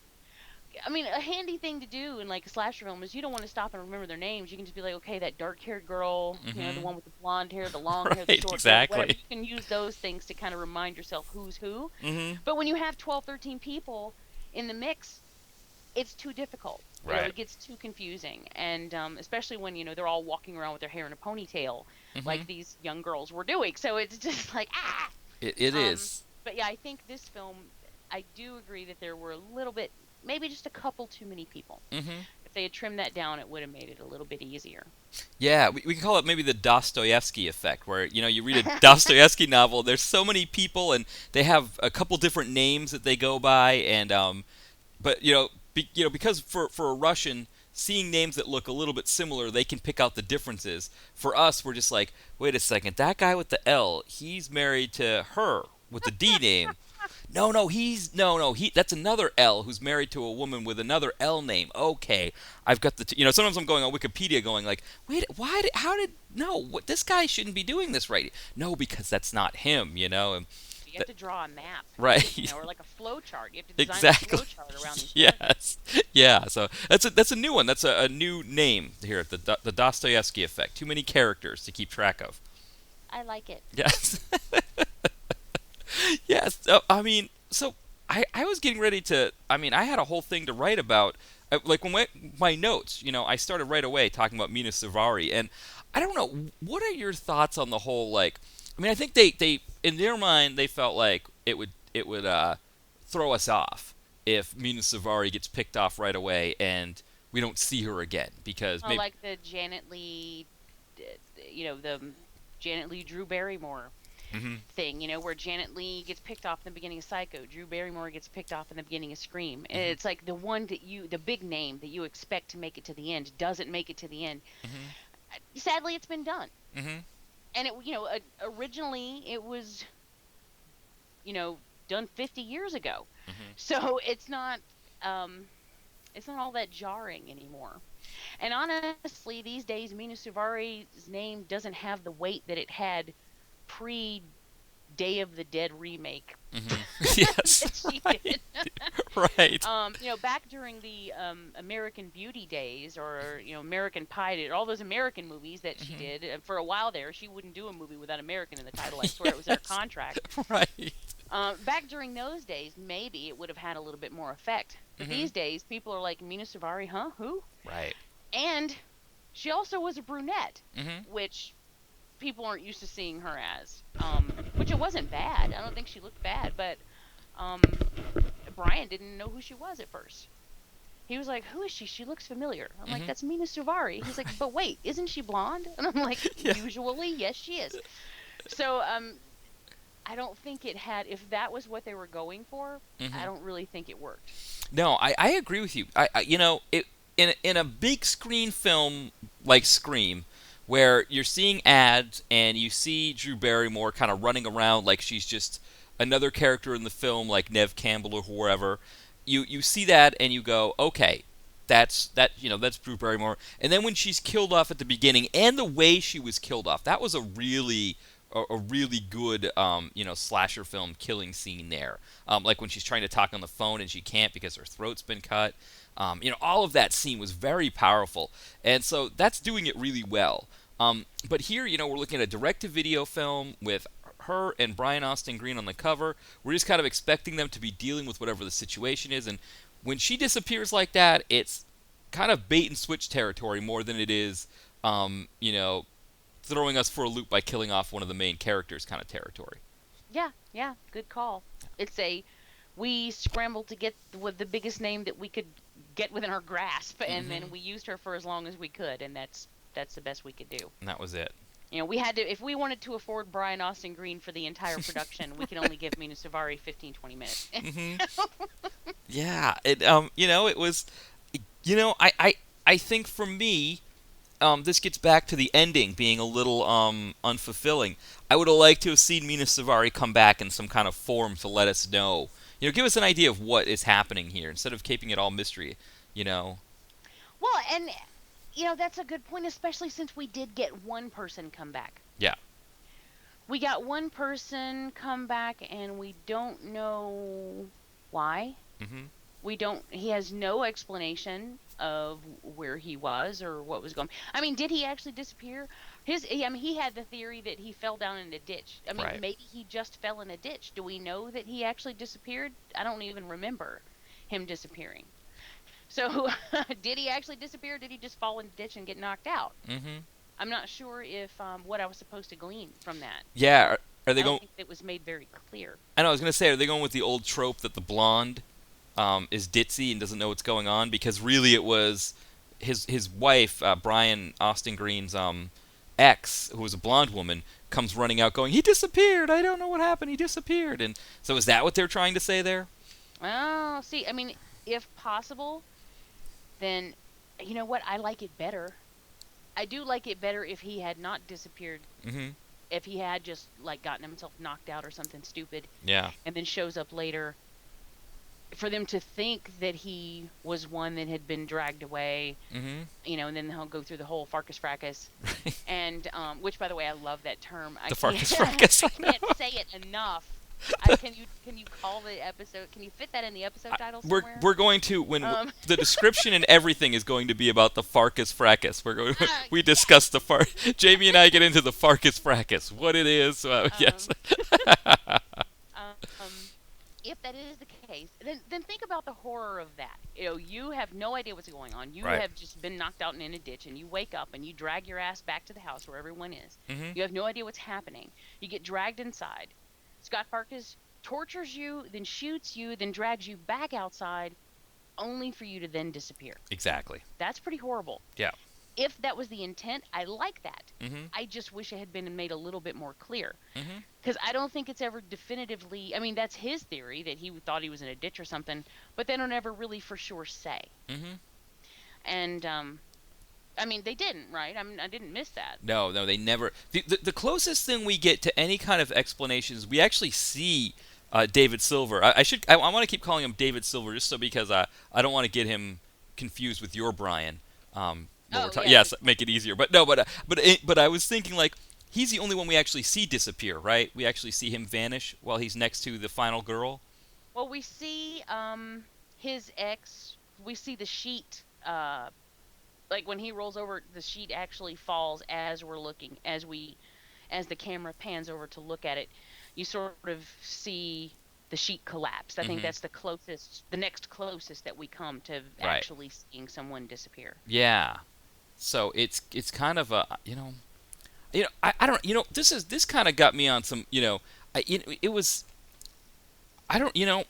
I mean, a handy thing to do in like a slasher film is you don't want to stop and remember their names. You can just be like, okay, that dark-haired girl, the one with the blonde hair, the long hair, the Right, short hair, whatever. exactly. You can use those things to kind of remind yourself who's who. Mm-hmm. But when you have 12, 13 people in the mix, it's too difficult. Right. It gets too confusing, and especially when they're all walking around with their hair in a ponytail, like these young girls were doing. So it's just like It is. But yeah, I think this film, I do agree that there were a little bit, maybe just a couple too many people. Mm-hmm. If they had trimmed that down, it would have made it a little bit easier. Yeah, we can call it maybe the Dostoevsky effect, where you read a Dostoevsky novel, there's so many people, and they have a couple different names that they go by, and but because for a Russian, seeing names that look a little bit similar, they can pick out the differences. For us, we're just like, wait a second, that guy with the L, he's married to her with the D name. That's another L who's married to a woman with another L name. Okay, I've got sometimes I'm going on Wikipedia going like, wait, this guy shouldn't be doing this, right? No, because that's not him, and You have to draw a map, right? Or like a flow chart. You have to design Exactly. a flow chart around these Yes, yeah. So that's a new one. That's a new name here. The Dostoevsky effect. Too many characters to keep track of. I like it. Yes. Yes. I mean, so I was getting ready to. I mean, I had a whole thing to write about. Like when my notes, I started right away talking about Mena Suvari, and I don't know. What are your thoughts on the whole like? I mean, I think they in their mind they felt like it would throw us off if Mena Suvari gets picked off right away and we don't see her again because maybe like the Janet Leigh, the Janet Leigh Drew Barrymore thing, where Janet Leigh gets picked off in the beginning of Psycho, Drew Barrymore gets picked off in the beginning of Scream. And it's like the one the big name that you expect to make it to the end doesn't make it to the end. Sadly, it's been done. And it, originally it was, done 50 years ago. So it's not all that jarring anymore. And honestly, these days, Mena Suvari's name doesn't have the weight that it had pre-Day of the Dead remake. Yes. That she did. Right. Back during the American Beauty days, or American Pie, all those American movies that she did. For a while there, she wouldn't do a movie without American in the title. I swear it was in her contract. Right. Back during those days, maybe it would have had a little bit more effect. But these days, people are like, Mena Suvari, huh? Who? Right. And she also was a brunette, which people aren't used to seeing her as. Which it wasn't bad. I don't think she looked bad, but Bryan didn't know who she was at first. He was like, who is she? She looks familiar. I'm like, that's Mena Suvari. He's like, but wait, isn't she blonde? And I'm like, usually, yes, she is. So, I don't think it had, if that was what they were going for, I don't really think it worked. No, I agree with you. In a big screen film like Scream, where you're seeing ads and you see Drew Barrymore kind of running around like she's just another character in the film, like Neve Campbell or whoever, you see that and you go, okay, that's Drew Barrymore. And then when she's killed off at the beginning, and the way she was killed off, that was a really good slasher film killing scene there. Like when she's trying to talk on the phone and she can't because her throat's been cut. All of that scene was very powerful, and so that's doing it really well. But here, we're looking at a direct-to-video film with her and Bryan Austin Green on the cover. We're just kind of expecting them to be dealing with whatever the situation is, and when she disappears like that, it's kind of bait-and-switch territory more than it is, throwing us for a loop by killing off one of the main characters kind of territory. Yeah, good call. It's we scrambled to get the biggest name that we could get within our grasp, and then we used her for as long as we could, and that's the best we could do. And that was it. We had to, if we wanted to afford Bryan Austin Green for the entire production, we could only give Mena Suvari 15-20 minutes. Yeah, it was, I think for me, this gets back to the ending being a little unfulfilling. I would have liked to have seen Mena Suvari come back in some kind of form to let us know. Give us an idea of what is happening here instead of keeping it all mystery. Well, and that's a good point, especially since we did get one person come back. Yeah. We got one person come back, and we don't know why. We don't. He has no explanation of where he was or what was going. I mean, did he actually disappear? I mean, he had the theory that he fell down in a ditch. I mean, Right. maybe he just fell in a ditch. Do we know that he actually disappeared? I don't even remember him disappearing. So, did he actually disappear? Did he just fall in the ditch and get knocked out? Mm-hmm. I'm not sure if what I was supposed to glean from that. Yeah. Are they I don't going? think it was made very clear. I know. I was gonna say, are they going with the old trope that the blonde is ditzy and doesn't know what's going on? Because really, it was his wife, Bryan Austin Green's ex, who was a blonde woman, comes running out, going, "He disappeared. I don't know what happened. He disappeared." And so, is that what they're trying to say there? Oh, see, I mean, if possible, then you know what? I like it better. I do like it better if he had not disappeared. Mm-hmm. If he had just like gotten himself knocked out or something stupid, Yeah. and then shows up later, for them to think that he was one that had been dragged away, Mm-hmm. and then he'll go through the whole Farkus Fracas, and which, by the way, I love that term. The Farkus Fracas. I can't say it enough. Can you call the episode? Can you fit that in the episode title somewhere? We're going to the description and everything is going to be about the Farkus Fracas. We discuss the Jamie and I get into the Farkus Fracas, what it is. Yes. If that is the case, then think about the horror of that. You have no idea what's going on. You Right. have just been knocked out and in a ditch, and you wake up and you drag your ass back to the house where everyone is. Mhm. You have no idea what's happening. You get dragged inside. Scott Farkus tortures you, then shoots you, then drags you back outside, only for you to then disappear. Exactly. That's pretty horrible. Yeah. If that was the intent, I like that. Mm-hmm. I just wish it had been made a little bit more clear. Mm-hmm. Because I don't think it's ever definitively. I mean, that's his theory that he thought he was in a ditch or something, but they don't ever really for sure say. Mm-hmm. And I mean, they didn't, right? I mean, I didn't miss that. No, they never. The closest thing we get to any kind of explanation is we actually see David Silver. I want to keep calling him David Silver just so because I don't want to get him confused with your Bryan. Yeah. Yes, make it easier. But no, but I was thinking like he's the only one we actually see disappear, right? We actually see him vanish while he's next to the final girl. Well, we see his ex. We see the sheet. Like when he rolls over, the sheet actually falls as we're looking, as the camera pans over to look at it. You sort of see the sheet collapse. I think that's the next closest that we come to actually seeing someone disappear. Yeah. So it's kind of a I don't this kind of got me on some it was I don't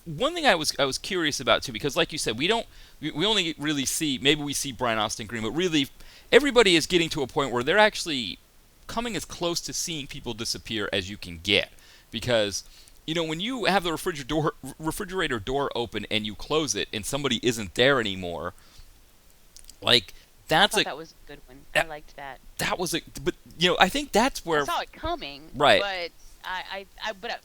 one thing I was curious about too, because like you said, we only really see, maybe we see Bryan Austin Green, but really everybody is getting to a point where they're actually coming as close to seeing people disappear as you can get, because when you have the refrigerator door open and you close it and somebody isn't there anymore, like that was a good one. I liked that. That was but I think that's where I saw it coming, right? But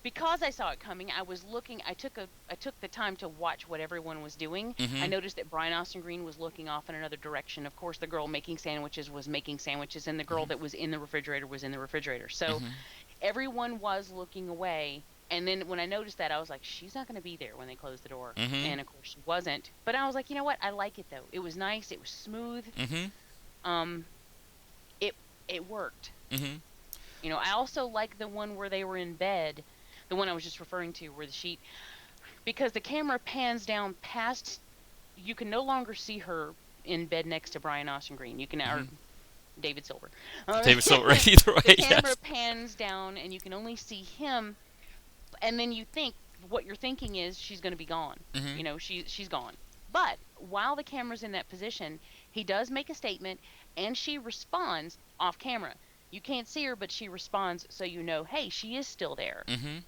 because I saw it coming, I was looking. I took the time to watch what everyone was doing. Mm-hmm. I noticed that Bryan Austin Green was looking off in another direction. Of course, the girl making sandwiches was making sandwiches, and the girl that was in the refrigerator was in the refrigerator. So everyone was looking away. And then when I noticed that, I was like, she's not going to be there when they close the door. Mm-hmm. And of course, she wasn't. But I was like, you know what? I like it though. It was nice. It was smooth. Mm-hmm. It worked. Mm-hmm. I also like the one where they were in bed. The one I was just referring to, where the sheet, because the camera pans down past, you can no longer see her in bed next to Bryan Austin Green. You can, or David Silver. David Silver, either way, the camera yes. pans down, and you can only see him, and then you think, what you're thinking is, she's going to be gone. Mm-hmm. She's gone. But while the camera's in that position, he does make a statement, and she responds off camera. You can't see her, but she responds, so hey, she is still there. Mm-hmm.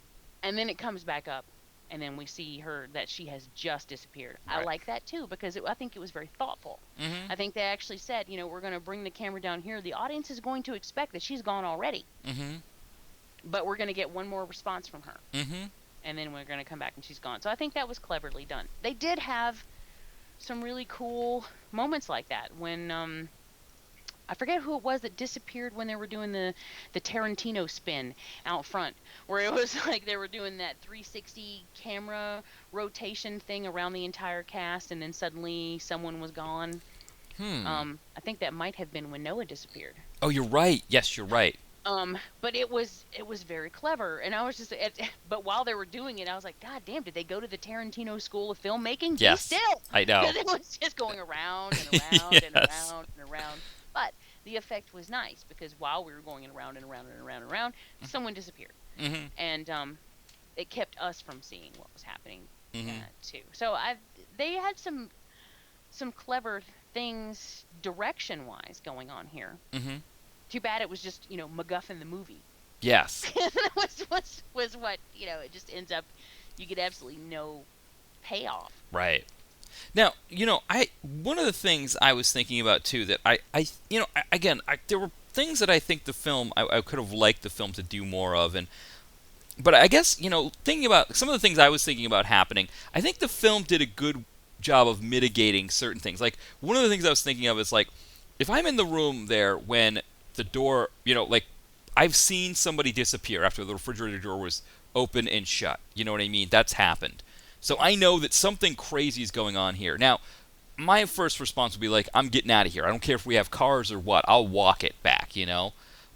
And then it comes back up, and then we see her that she has just disappeared. Right. I like that too, because I think it was very thoughtful. Mm-hmm. I think they actually said, we're going to bring the camera down here. The audience is going to expect that she's gone already. Mm-hmm. But we're going to get one more response from her. Mm-hmm. And then we're going to come back and she's gone. So I think that was cleverly done. They did have some really cool moments like that when I forget who it was that disappeared when they were doing the Tarantino spin out front, where it was like they were doing that 360 camera rotation thing around the entire cast, and then suddenly someone was gone. I think that might have been when Noah disappeared. Oh, you're right. Yes, you're right. But it was very clever, and I was just, but while they were doing it, I was like, God damn, did they go to the Tarantino School of Filmmaking? Yes, Be still, I know. because it was just going around and around Yes. and around and around. But the effect was nice because while we were going around and around and around and around, someone disappeared, and it kept us from seeing what was happening too. So they had some clever things direction-wise going on here. Too bad it was just, MacGuffin the movie. Yes. was what, it just ends up, you get absolutely no payoff. Right. Now, one of the things I was thinking about too that there were things that I think the film I could have liked the film to do more of, but I guess thinking about some of the things I was thinking about happening, I think the film did a good job of mitigating certain things. Like one of the things I was thinking of is like if I'm in the room there when the door, like I've seen somebody disappear after the refrigerator door was open and shut. You know what I mean? That's happened. So I know that something crazy is going on here. Now, my first response would be like, I'm getting out of here. I don't care if we have cars or what. I'll walk it back,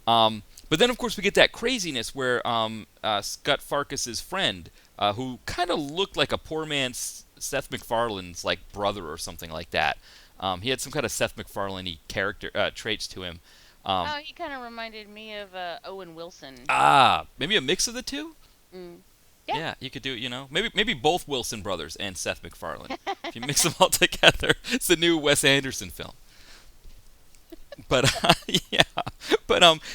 But then, of course, we get that craziness where Scott Farkus's friend, who kind of looked like a poor man's Seth MacFarlane's like brother or something like that. He had some kind of Seth MacFarlane-y character traits to him. He kind of reminded me of Owen Wilson. Maybe a mix of the two? Yeah, you could do, maybe both Wilson brothers and Seth MacFarlane. If you mix them all together, it's the new Wes Anderson film. But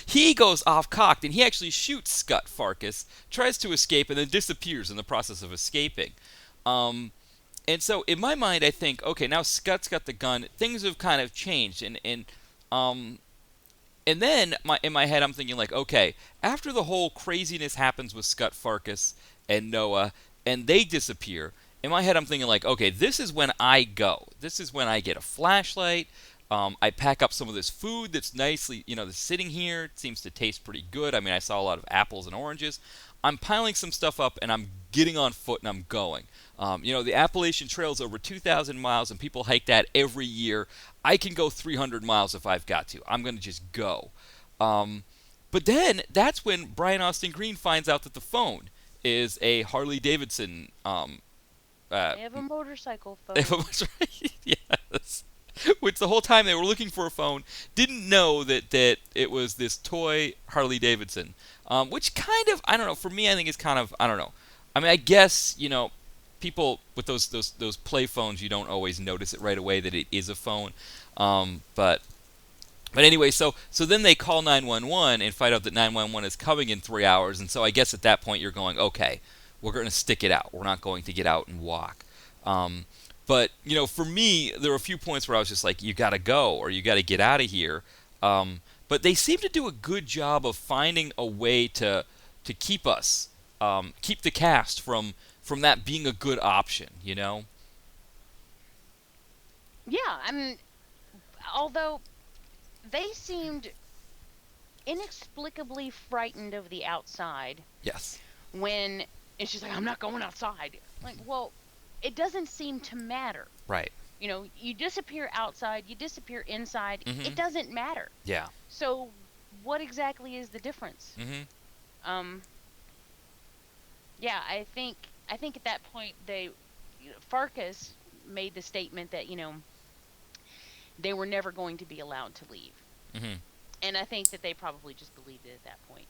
he goes off-cocked, and he actually shoots Scott Farkus, tries to escape, and then disappears in the process of escaping. And so, in my mind, I think, okay, now Scott's got the gun. Things have kind of changed, and then in my head, I'm thinking like, okay, after the whole craziness happens with Scott Farkus and Noah, and they disappear, in my head, I'm thinking like, okay, this is when I go. This is when I get a flashlight. I pack up some of this food that's nicely, that's sitting here. It seems to taste pretty good. I mean, I saw a lot of apples and oranges. I'm piling some stuff up, and I'm getting on foot, and I'm going. The Appalachian Trail is over 2,000 miles, and people hike that every year. I can go 300 miles if I've got to. I'm going to just go. But then, that's when Bryan Austin Green finds out that the phone is a Harley Davidson. They have a motorcycle phone. Yes. Which the whole time they were looking for a phone, didn't know that it was this toy Harley Davidson. Which kind of, I don't know, for me I think it's kind of, I don't know. I mean, I guess, people with those play phones, you don't always notice it right away that it is a phone. But anyway, so then they call 911 and find out that 911 is coming in 3 hours, and so I guess at that point you're going, okay, we're going to stick it out. We're not going to get out and walk. But, for me, there were a few points where I was just like, you got to go or you got to get out of here. But they seem to do a good job of finding a way to keep us, keep the cast from that being a good option, Yeah, I mean, although they seemed inexplicably frightened of the outside. Yes. And she's like, I'm not going outside. Like, well, it doesn't seem to matter. Right. You disappear outside, you disappear inside. It doesn't matter. Yeah. So what exactly is the difference? Yeah, I think at that point Farkus made the statement that, they were never going to be allowed to leave. And I think that they probably just believed it at that point.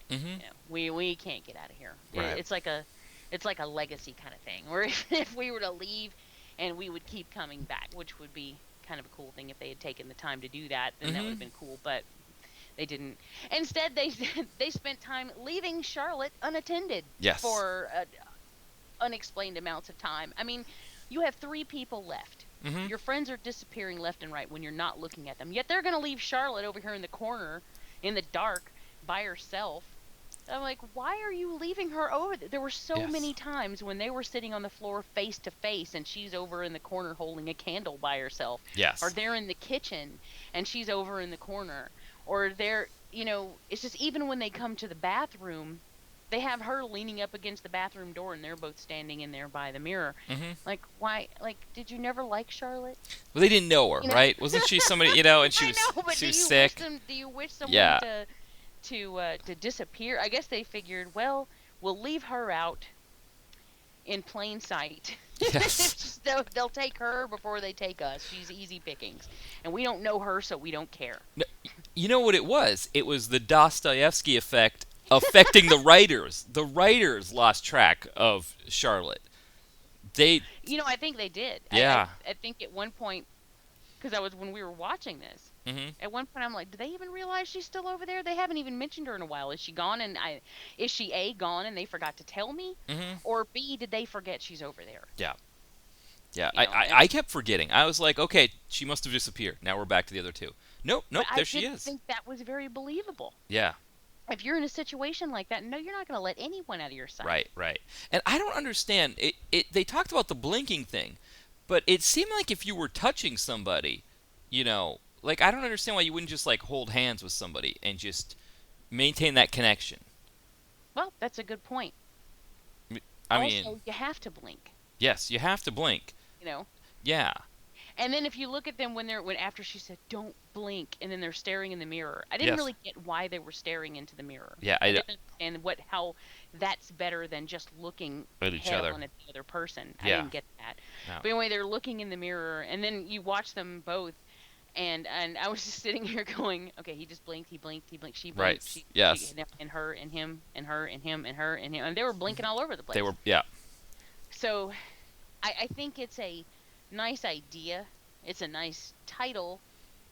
We can't get out of here. Right. It's like a legacy kind of thing, where if we were to leave and we would keep coming back, which would be kind of a cool thing if they had taken the time to do that, then that would have been cool, but they didn't. Instead, they spent time leaving Charlotte unattended. Yes. For unexplained amounts of time. I mean, you have 3 people left. Your friends are disappearing left and right when you're not looking at them. Yet they're going to leave Charlotte over here in the corner, in the dark, by herself. I'm like, why are you leaving her over there? There were so many times when they were sitting on the floor face to face, and she's over in the corner holding a candle by herself. Yes. Or they're in the kitchen, and she's over in the corner. or they're, it's just even when they come to the bathroom, they have her leaning up against the bathroom door, and they're both standing in there by the mirror. Like, why? Like, did you never like Charlotte? Well, they didn't know her, right? Wasn't she somebody, and she was, I know, but she was do you sick? do you wish someone Yeah. to disappear? I guess they figured, well, we'll leave her out in plain sight. Yes. They'll take her before they take us. She's easy pickings, and we don't know her, so we don't care. No, you know what it was? It was the Dostoevsky effect affecting the writers. The writers lost track of Charlotte. They. I think they did. Yeah. I think at one point, because when we were watching this, at one point I'm like, do they even realize she's still over there? They haven't even mentioned her in a while. Is she gone? And is she A, gone and they forgot to tell me, or B, did they forget she's over there? Yeah. Yeah. I kept forgetting. I was like, okay, she must have disappeared. Now we're back to the other two. Nope. There she is. I think that was very believable. Yeah. If you're in a situation like that, no, you're not going to let anyone out of your sight. Right. And I don't understand. They talked about the blinking thing, but it seemed like if you were touching somebody, like I don't understand why you wouldn't just like hold hands with somebody and just maintain that connection. Well, that's a good point. I also, mean, you have to blink. Yes, you have to blink. Yeah. And then if you look at them when after she said don't blink, and then they're staring in the mirror, I didn't really get why they were staring into the mirror. Yeah, I didn't understand how that's better than just looking at each other and at the other person. Yeah. I didn't get that. No. But anyway, they're looking in the mirror, and then you watch them both, and I was just sitting here going, okay, he just blinked, he blinked, she blinked, right. Yes. and her and him and her and him and her and him, and they were blinking all over the place. They were, yeah. So, I think it's a nice idea. It's a nice title.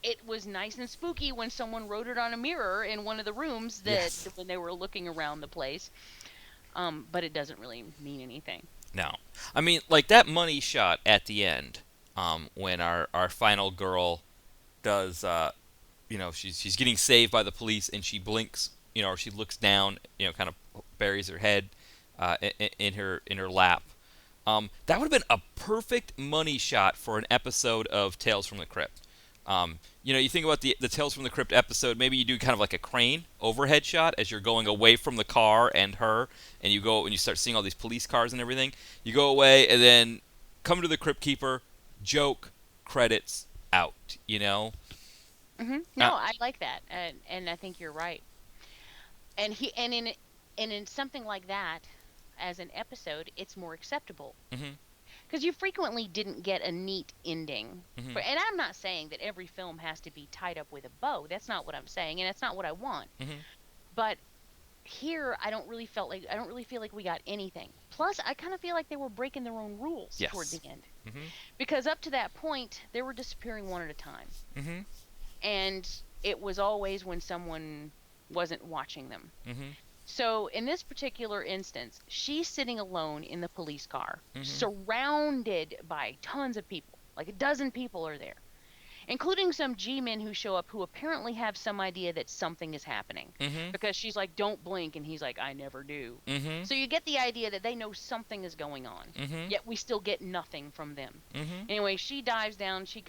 It was nice and spooky when someone wrote it on a mirror in one of the rooms when they were looking around the place. But it doesn't really mean anything. No. I mean, like that money shot at the end, when our final girl does, she's getting saved by the police and she blinks, or she looks down, kind of buries her head in her lap. That would have been a perfect money shot for an episode of Tales from the Crypt. You think about the Tales from the Crypt episode, maybe you do kind of like a crane overhead shot as you're going away from the car and her, and you go and you start seeing all these police cars and everything. You go away and then come to the Crypt Keeper, joke, credits, out, No, I like that, and I think you're right. And in something like that, as an episode, it's more acceptable. Because you frequently didn't get a neat ending. And I'm not saying that every film has to be tied up with a bow. That's not what I'm saying, and that's not what I want. But here, I don't really feel like we got anything. Plus, I kind of feel like they were breaking their own rules toward the end. Because up to that point, they were disappearing one at a time. And it was always when someone wasn't watching them. So in this particular instance, she's sitting alone in the police car, surrounded by tons of people. Like a dozen people are there, including some G-men who show up who apparently have some idea that something is happening. Because she's like, don't blink, and he's like, I never do. So you get the idea that they know something is going on, yet we still get nothing from them. Anyway, she dives down, she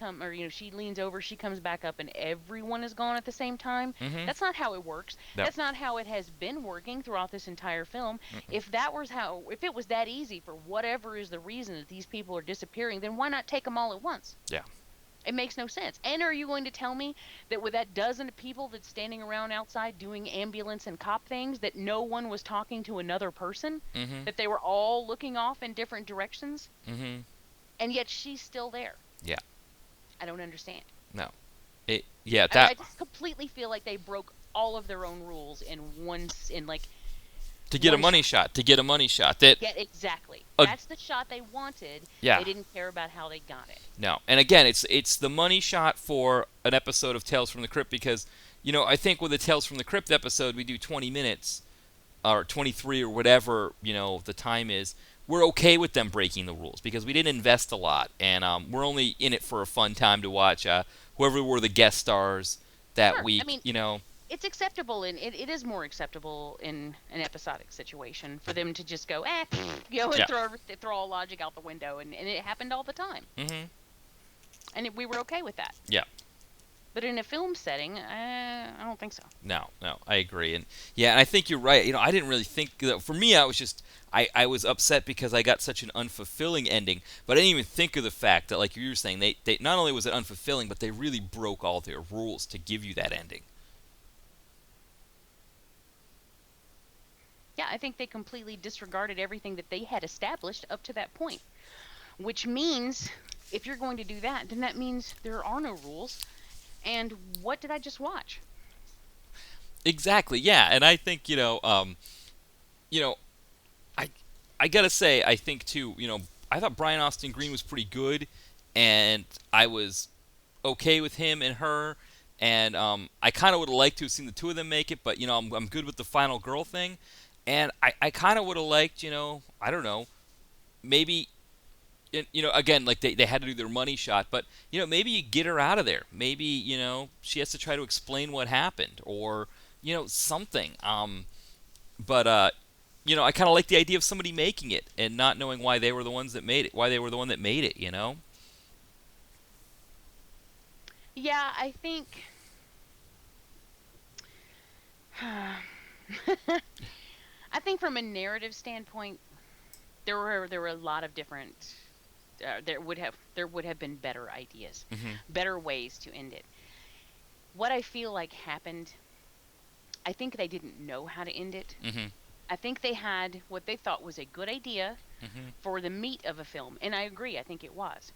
leans over, she comes back up, and everyone is gone at the same time. That's not how it works. No. That's not how it has been working throughout this entire film. If it was that easy for whatever is the reason that these people are disappearing, then why not take them all at once? Yeah. It makes no sense. And are you going to tell me that with that dozen of people that's standing around outside doing ambulance and cop things, that no one was talking to another person? That they were all looking off in different directions? And yet she's still there. Yeah. I don't understand. No. I just completely feel like they broke all of their own rules to get a money shot. Exactly. That's the shot they wanted. Yeah. They didn't care about how they got it. No. And again, it's the money shot for an episode of Tales from the Crypt because, I think with the Tales from the Crypt episode, we do 20 minutes or 23 or whatever, the time is. We're okay with them breaking the rules because we didn't invest a lot, and we're only in it for a fun time to watch whoever were the guest stars that week, It's acceptable, and it is more acceptable in an episodic situation for them to just go, and throw all logic out the window, and it happened all the time. And we were okay with that. Yeah. But in a film setting, I don't think so. No, I agree, and yeah, and I think you're right. I didn't really think that. For me, I was just I was upset because I got such an unfulfilling ending, but I didn't even think of the fact that, like you were saying, they not only was it unfulfilling, but they really broke all their rules to give you that ending. Yeah, I think they completely disregarded everything that they had established up to that point, which means if you're going to do that, then that means there are no rules. And what did I just watch? Exactly, yeah, and I think you know, I I gotta say, I think too, I thought Bryan Austin Green was pretty good, and I was okay with him and her, and I kind of would have liked to have seen the two of them make it, but I'm good with the final girl thing, and I kind of would have liked, I don't know, maybe. Again, like they had to do their money shot, but maybe you get her out of there. Maybe she has to try to explain what happened, or something. But I kind of like the idea of somebody making it and not knowing why they were the ones that made it, why they were the one that made it. Yeah, I think. I think from a narrative standpoint, there were a lot of different. There would have been better ideas, better ways to end it. What I feel like happened, I think they didn't know how to end it. I think they had what they thought was a good idea for the meat of a film, and I agree. I think it was,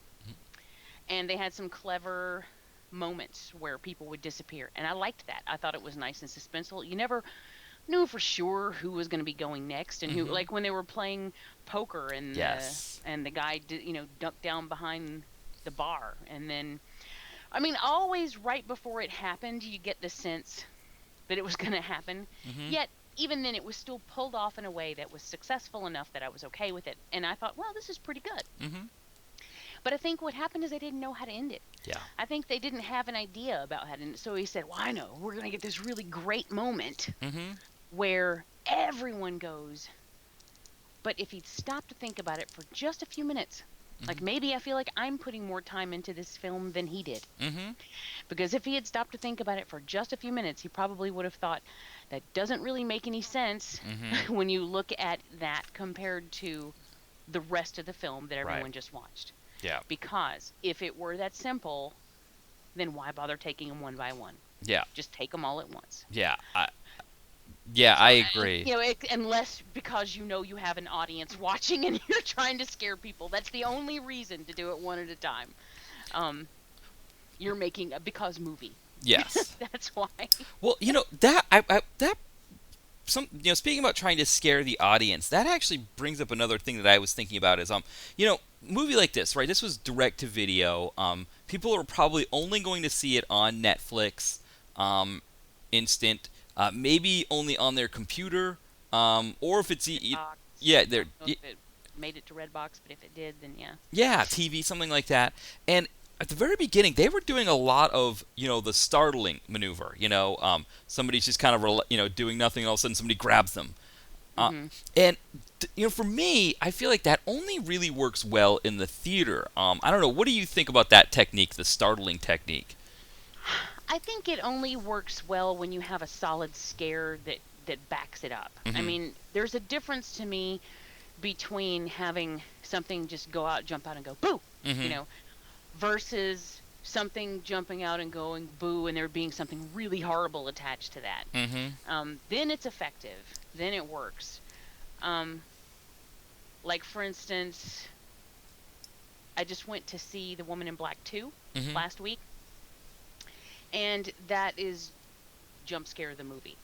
and they had some clever moments where people would disappear, and I liked that. I thought it was nice and suspenseful. You never knew for sure who was going to be going next, and who, like when they were playing poker, and the guy ducked down behind the bar, and then, I mean, always right before it happened, you get the sense that it was going to happen. Yet even then, it was still pulled off in a way that was successful enough that I was okay with it, and I thought, well, this is pretty good. But I think what happened is they didn't know how to end it. Yeah. I think they didn't have an idea about how to end it. So he said, well, I know. We're going to get this really great moment where everyone goes. But if he'd stopped to think about it for just a few minutes, like maybe I feel like I'm putting more time into this film than he did. Because if he had stopped to think about it for just a few minutes, he probably would have thought, that doesn't really make any sense when you look at that compared to the rest of the film that everyone just watched. Yeah. Because if it were that simple, then why bother taking them one by one? Yeah. Just take them all at once. Yeah. I agree. Unless because you have an audience watching and you're trying to scare people. That's the only reason to do it one at a time. You're making a because movie. Yes. That's why. Well, speaking about trying to scare the audience, that actually brings up another thing that I was thinking about is movie like this, right? This was direct to video. People are probably only going to see it on Netflix, instant, maybe only on their computer, or if it's if it made it to Redbox, but if it did, then yeah, TV, something like that. And at the very beginning, they were doing a lot of the startling maneuver. Somebody's just kind of doing nothing, and all of a sudden somebody grabs them. And for me, I feel like that only really works well in the theater. I don't know. What do you think about that technique, the startling technique? I think it only works well when you have a solid scare that backs it up. I mean, there's a difference to me between having something just jump out and go boo, versus something jumping out and going boo, and there being something really horrible attached to that. Then it's effective. Then it works. Like, for instance, I just went to see The Woman in Black 2 last week, and that is jump scare the movie.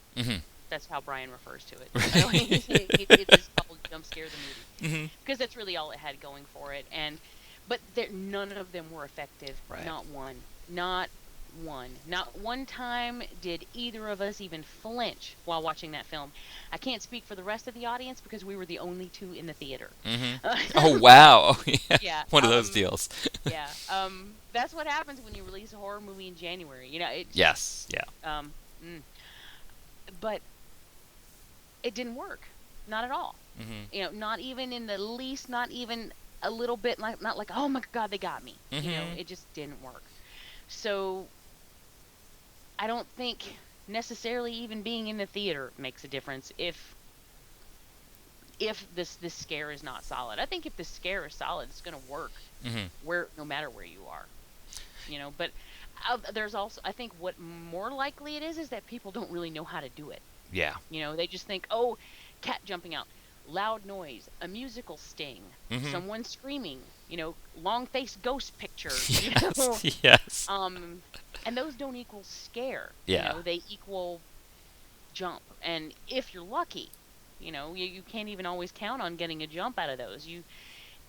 That's how Bryan refers to it. It is called jump scare the movie, because that's really all it had going for it. But none of them were effective. Right. Not one. Not one time did either of us even flinch while watching that film. I can't speak for the rest of the audience because we were the only two in the theater. Oh, wow. Yeah. One of those deals. Yeah. That's what happens when you release a horror movie in January. Yes. Yeah. But it didn't work. Not at all. Not even in the least, not even a little bit, not like, oh my God, they got me. It just didn't work. So I don't think necessarily even being in the theater makes a difference if this scare is not solid. I think if the scare is solid, it's going to work no matter where you are. But there's also, I think what more likely it is that people don't really know how to do it. Yeah. They just think, oh, cat jumping out, loud noise, a musical sting, someone screaming, long-faced ghost picture. Yes. Yes. And those don't equal scare. Yeah. They equal jump. And if you're lucky, you can't even always count on getting a jump out of those.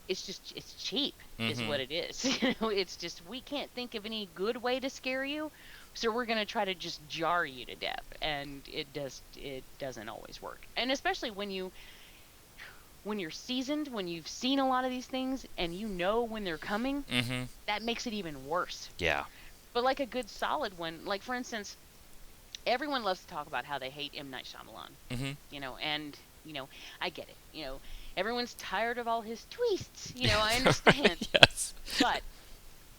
It's cheap is what it is. It's just, we can't think of any good way to scare you, so we're going to try to just jar you to death, and it doesn't always work. And especially when you're seasoned, when you've seen a lot of these things and when they're coming, that makes it even worse. Yeah. But like a good solid one, like for instance, everyone loves to talk about how they hate M. Night Shyamalan. And I get it. Everyone's tired of all his twists. I understand. Yes. But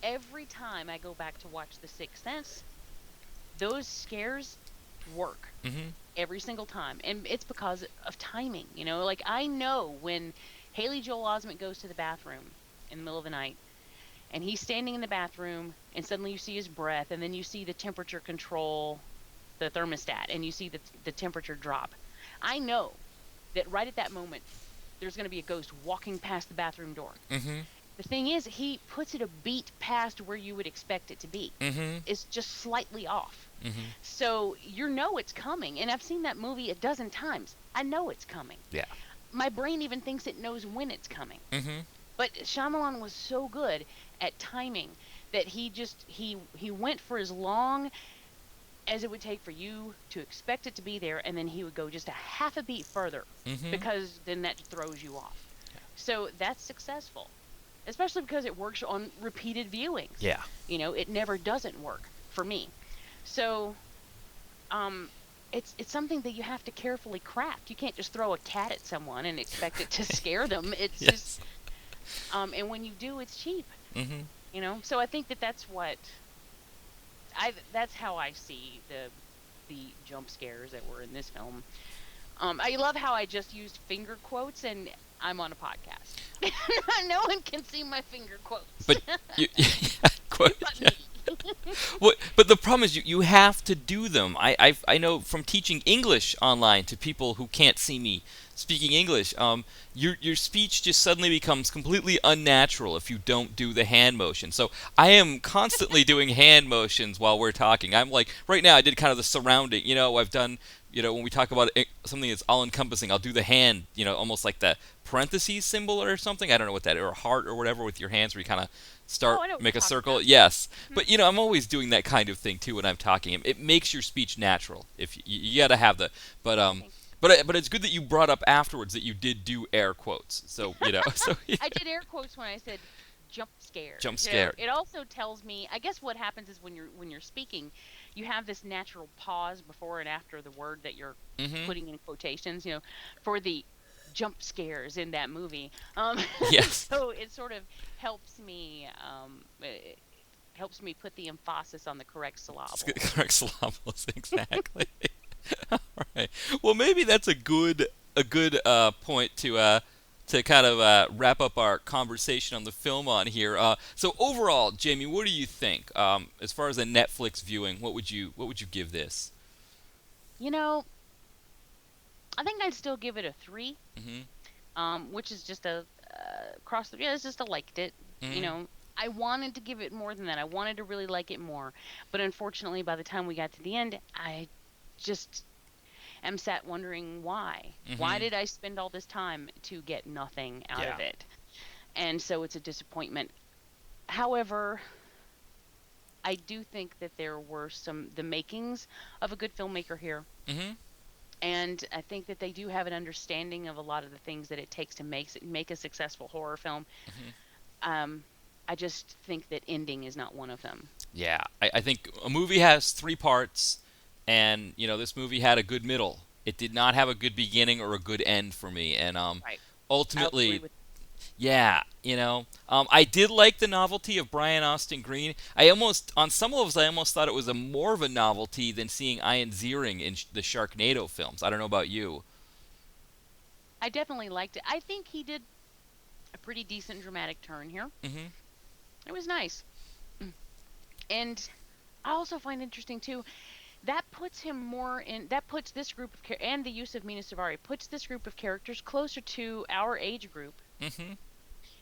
every time I go back to watch The Sixth Sense, those scares work every single time, and it's because of timing. Like I know when Haley Joel Osment goes to the bathroom in the middle of the night, and he's standing in the bathroom, and suddenly you see his breath, and then you see the temperature control, the thermostat, and you see the temperature drop. I know that right at that moment, there's going to be a ghost walking past the bathroom door. The thing is, he puts it a beat past where you would expect it to be. It's just slightly off. So it's coming. And I've seen that movie a dozen times. I know it's coming. Yeah. My brain even thinks it knows when it's coming. But Shyamalan was so good at timing that he went for as long as it would take for you to expect it to be there, and then he would go just a half a beat further, because then that throws you off. Yeah. So that's successful, especially because it works on repeated viewings. Yeah. It never doesn't work for me. So it's something that you have to carefully craft. You can't just throw a cat at someone and expect it to scare them. It's just and when you do, it's cheap. So I think that's what that's how I see the jump scares that were in this film. I love how I just used finger quotes, and I'm on a podcast. No one can see my finger quotes. But but the problem is you have to do them. I know from teaching English online to people who can't see me speaking English, your speech just suddenly becomes completely unnatural if you don't do the hand motion. So I am constantly doing hand motions while we're talking. I'm like, right now I did kind of the surrounding, I've done, when we talk about something that's all-encompassing, I'll do the hand, almost like the parentheses symbol or something. I don't know what that is, or a heart or whatever with your hands where you kind of make a circle. About. Yes. But, I'm always doing that kind of thing, too, when I'm talking. It makes your speech natural. If you got to have the, But it's good that you brought up afterwards that you did do air quotes. So, So, yeah. I did air quotes when I said jump scare. Jump scare. It also tells me, I guess what happens is when you're speaking, you have this natural pause before and after the word that you're putting in quotations, for the jump scares in that movie. Yes. So it sort of helps me put the emphasis on the correct syllables. Correct syllables, exactly. All right. Well, maybe that's a good point to kind of wrap up our conversation on the film on here. So overall, Jamie, what do you think as far as a Netflix viewing? What would you give this? I think I'd still give it a 3, which is just a cross. Yeah, it's just a liked it. I wanted to give it more than that. I wanted to really like it more, but unfortunately, by the time we got to the end, I just am sat wondering why. Why did I spend all this time to get nothing out of it? And so it's a disappointment. However, I do think that there were the makings of a good filmmaker here. And I think that they do have an understanding of a lot of the things that it takes to make a successful horror film. I just think that ending is not one of them. Yeah, I think a movie has 3 parts. And, this movie had a good middle. It did not have a good beginning or a good end for me. And ultimately, Yeah, I did like the novelty of Bryan Austin Green. On some levels, I almost thought it was more of a novelty than seeing Ian Ziering in the Sharknado films. I don't know about you. I definitely liked it. I think he did a pretty decent dramatic turn here. Hmm. It was nice. And I also find interesting too that puts him more in that puts this group of and the use of Mena Suvari puts this group of characters closer to our age group Hmm.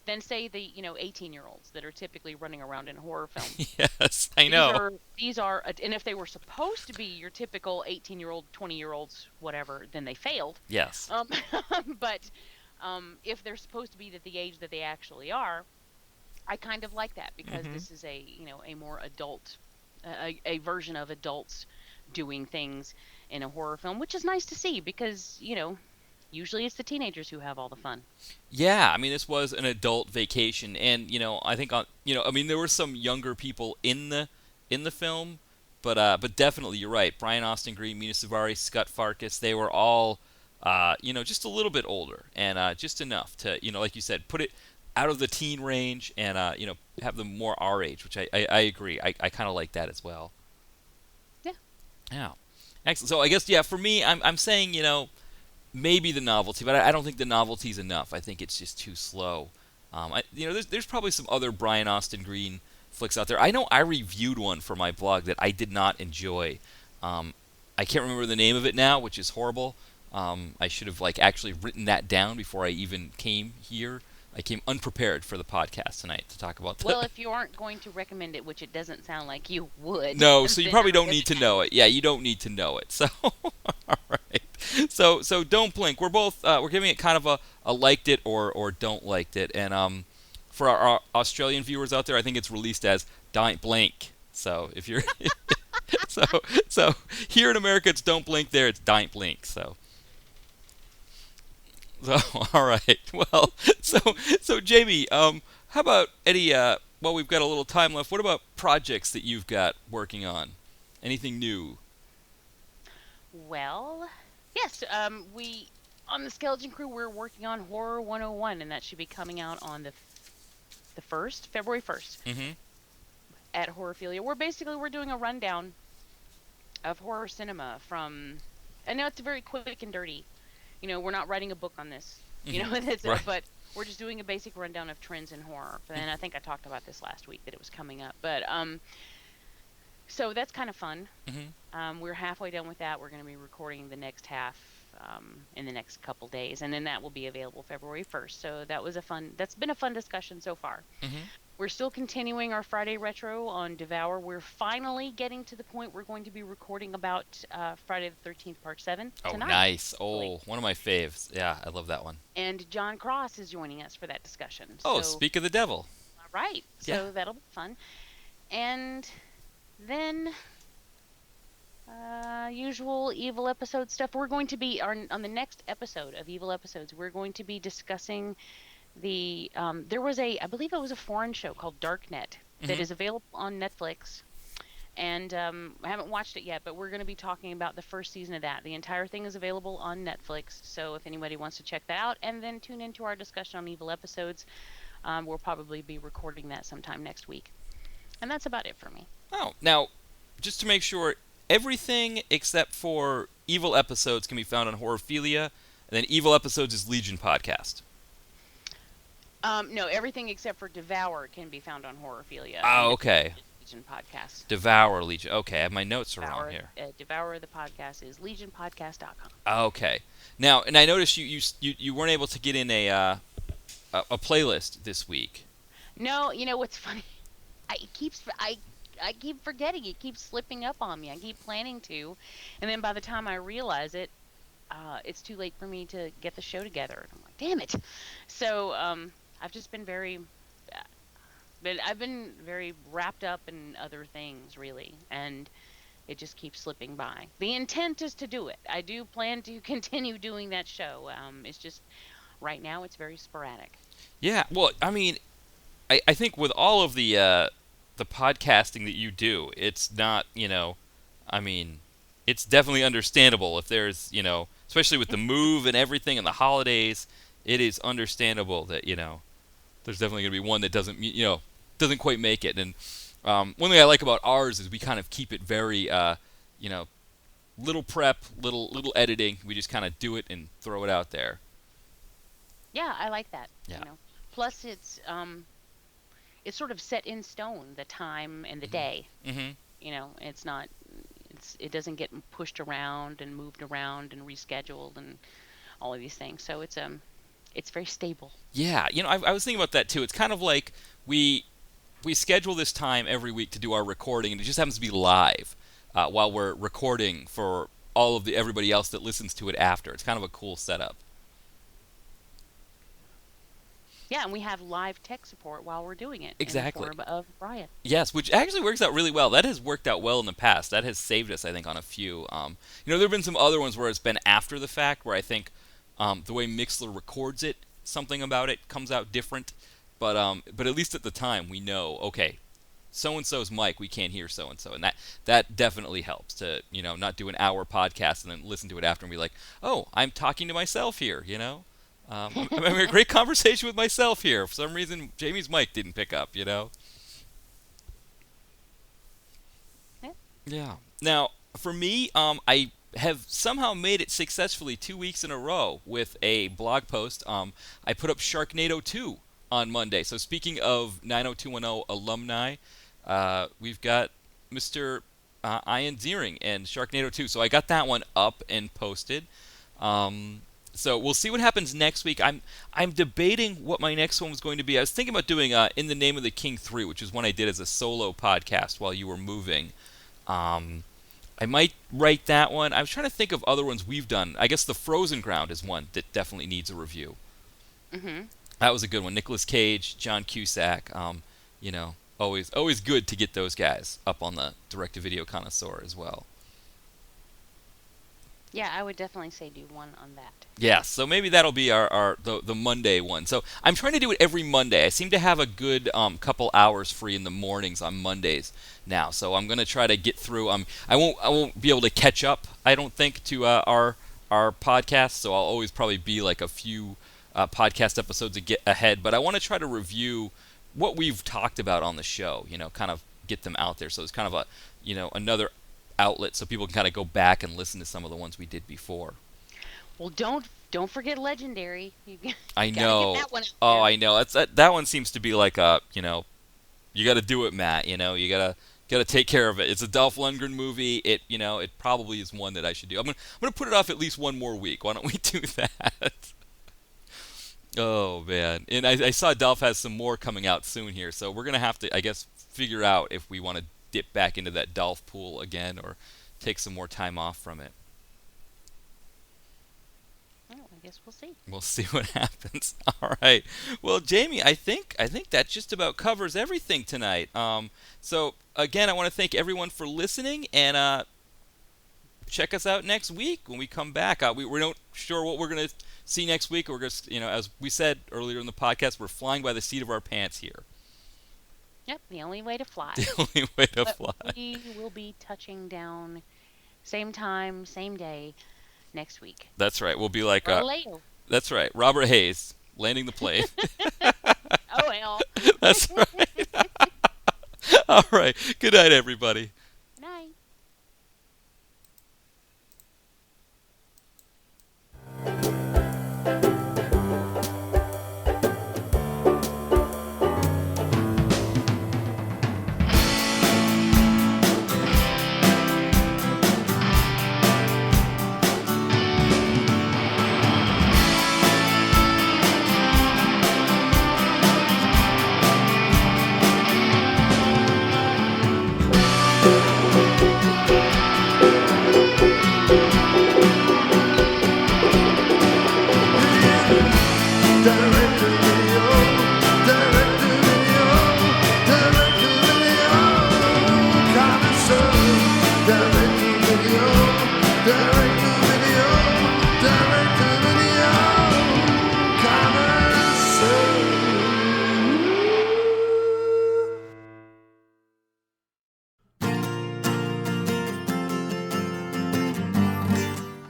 than say the 18-year-olds that are typically running around in horror films. Yes, I know. These are and if they were supposed to be your typical 18-year-old, 20-year-olds, whatever, then they failed. Yes. But if they're supposed to be at the age that they actually are, I kind of like that because this is a more adult, a version of adults doing things in a horror film, which is nice to see because usually it's the teenagers who have all the fun. Yeah, I mean, this was an adult vacation, and I think there were some younger people in the film, but definitely you're right. Bryan Austin Green, Mena Suvari, Scott Farkus, they were all, just a little bit older, and just enough to, like you said, put it out of the teen range, and have them more our age, which I agree. I kind of like that as well. Yeah. Yeah. Excellent. So I guess for me, I'm saying maybe the novelty, but I don't think the novelty's enough. I think it's just too slow. There's probably some other Bryan Austin Green flicks out there. I know I reviewed one for my blog that I did not enjoy. I can't remember the name of it now, which is horrible. I should have actually written that down before I even came here. I came unprepared for the podcast tonight to talk about that. Well, if you aren't going to recommend it, which it doesn't sound like you would. No, so you probably don't need to know it. Yeah, you don't need to know it. So, all right. So Don't Blink. We're both we're giving it kind of a liked it or don't liked it. And for our Australian viewers out there, I think it's released as Don't Blink. So if you're so here in America, it's Don't Blink. There, it's Don't Blink. So all right. Well, so Jamie, how about any? Well, we've got a little time left. What about projects that you've got working on? Anything new? Well, yes. We on the Skeleton Crew we're working on Horror 101, and that should be coming out on the February 1st, at Horrorphilia. We're doing a rundown of horror cinema from. I know it's very quick and dirty. We're not writing a book on this. Right. But we're just doing a basic rundown of trends in horror. And I think I talked about this last week that it was coming up. But so that's kind of fun. We're halfway done with that. We're going to be recording the next half in the next couple days, and then that will be available February 1st. So that's been a fun discussion so far. We're still continuing our Friday Retro on Devour. We're finally getting to the point we're going to be recording about Friday the 13th Part 7 tonight. Oh, nice. Oh, one of my faves. Yeah, I love that one. And John Cross is joining us for that discussion. Oh, Speak of the Devil. Right. So that'll be fun. And then usual Evil episode stuff. We're going to be on the next episode of Evil Episodes, we're going to be discussing there was I believe it was a foreign show called Darknet that is available on Netflix, and I haven't watched it yet, but we're going to be talking about the first season of that. The entire thing is available on Netflix, so if anybody wants to check that out and then tune into our discussion on Evil Episodes, we'll probably be recording that sometime next week. And that's about it for me. Oh, now, just to make sure, everything except for Evil Episodes can be found on Horrorphilia, and then Evil Episodes is Legion Podcast. No, everything except for Devour can be found on Horrorphilia. Oh, okay. Legion Podcast. Devour Legion. Okay, I have my notes wrong here. Devour the podcast is legionpodcast.com. Okay. Now, and I noticed you weren't able to get in a playlist this week. No, what's funny? I keep forgetting. It keeps slipping up on me. I keep planning to, and then by the time I realize it, it's too late for me to get the show together. I'm like, damn it. So I've just been I've been very wrapped up in other things, really, and it just keeps slipping by. The intent is to do it. I do plan to continue doing that show. It's just right now it's very sporadic. Yeah, well, I mean, I think with all of the podcasting that you do, it's not, I mean, it's definitely understandable if there's, especially with the move and everything and the holidays, it is understandable that, There's definitely going to be one that doesn't quite make it. And one thing I like about ours is we kind of keep it very, little prep, little editing. We just kind of do it and throw it out there. Yeah, I like that. Yeah. Plus, it's sort of set in stone, the time and the day. Mm-hmm. It's not. It doesn't get pushed around and moved around and rescheduled and all of these things. So it's very stable. Yeah, I was thinking about that too. It's kind of like we schedule this time every week to do our recording, and it just happens to be live while we're recording for all of everybody else that listens to it after. It's kind of a cool setup. Yeah, and we have live tech support while we're doing it. Exactly. In the form of Bryan. Yes, which actually works out really well. That has worked out well in the past. That has saved us, I think, on a few. There have been some other ones where it's been after the fact, where I think the way Mixler records it, something about it comes out different. But at least at the time, we know, okay, so-and-so's mic, we can't hear so-and-so. And that definitely helps to, not do an hour podcast and then listen to it after and be like, oh, I'm talking to myself here, I'm having a great conversation with myself here. For some reason, Jamie's mic didn't pick up, Yeah. Now, for me, I have somehow made it successfully 2 weeks in a row with a blog post. I put up Sharknado 2 on Monday. So speaking of 90210 alumni, we've got Mr. Ian Ziering and Sharknado 2. So I got that one up and posted. So we'll see what happens next week. I'm debating what my next one was going to be. I was thinking about doing In the Name of the King 3, which is one I did as a solo podcast while you were moving. I might write that one. I was trying to think of other ones we've done. I guess The Frozen Ground is one that definitely needs a review. Mm-hmm. That was a good one. Nicolas Cage, John Cusack. Always good to get those guys up on the direct-to-video connoisseur as well. Yeah, I would definitely say do one on that. Yeah, so maybe that'll be the Monday one. So I'm trying to do it every Monday. I seem to have a good couple hours free in the mornings on Mondays now. So I'm going to try to get through. I won't be able to catch up, I don't think, to our podcast. So I'll always probably be like a few podcast episodes ahead. But I want to try to review what we've talked about on the show. Kind of get them out there. So it's kind of another outlet so people can kind of go back and listen to some of the ones we did before. Well, don't forget Legendary. I know. Get that one out oh, there. I know. That one seems to be like you got to do it, Matt. You got to take care of it. It's a Dolph Lundgren movie. It probably is one that I should do. I'm gonna put it off at least one more week. Why don't we do that? Oh man, and I saw Dolph has some more coming out soon here, so we're gonna have to, I guess, figure out if we want to dip back into that Dolph pool again or take some more time off from it. Well, I guess we'll see. We'll see what happens. All right. Well, Jamie, I think that just about covers everything tonight. So again, I want to thank everyone for listening, and check us out next week when we come back. We're not sure what we're going to see next week. We're just, as we said earlier in the podcast, we're flying by the seat of our pants here. Yep, the only way to fly. The only way to fly. We will be touching down same time, same day next week. That's right. We'll be like Leo. That's right. Robert Hayes landing the plane. Oh, well. That's right. All right. Good night, everybody. Night.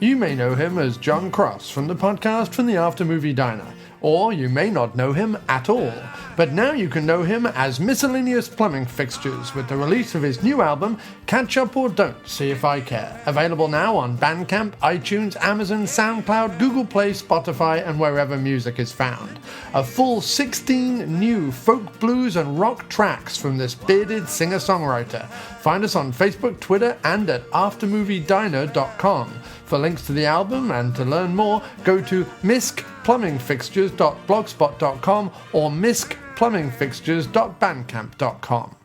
You may know him as John Cross from the podcast from the After Movie Diner, or you may not know him at all. But now you can know him as Miscellaneous Plumbing Fixtures with the release of his new album, Catch Up or Don't, See If I Care. Available now on Bandcamp, iTunes, Amazon, SoundCloud, Google Play, Spotify, and wherever music is found. A full 16 new folk, blues, and rock tracks from this bearded singer-songwriter. Find us on Facebook, Twitter, and at aftermoviediner.com. For links to the album and to learn more, go to miskplumbingfixtures.blogspot.com or miskplumbingfixtures.bandcamp.com.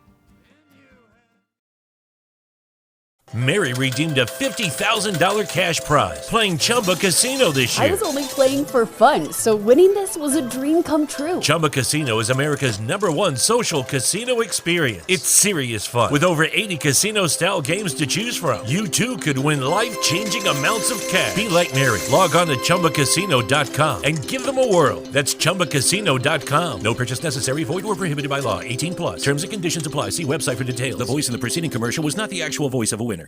Mary redeemed a $50,000 cash prize playing Chumba Casino this year. I was only playing for fun, so winning this was a dream come true. Chumba Casino is America's #1 social casino experience. It's serious fun. With over 80 casino-style games to choose from, you too could win life-changing amounts of cash. Be like Mary. Log on to ChumbaCasino.com and give them a whirl. That's ChumbaCasino.com. No purchase necessary. Void or prohibited by law. 18+. Terms and conditions apply. See website for details. The voice in the preceding commercial was not the actual voice of a winner.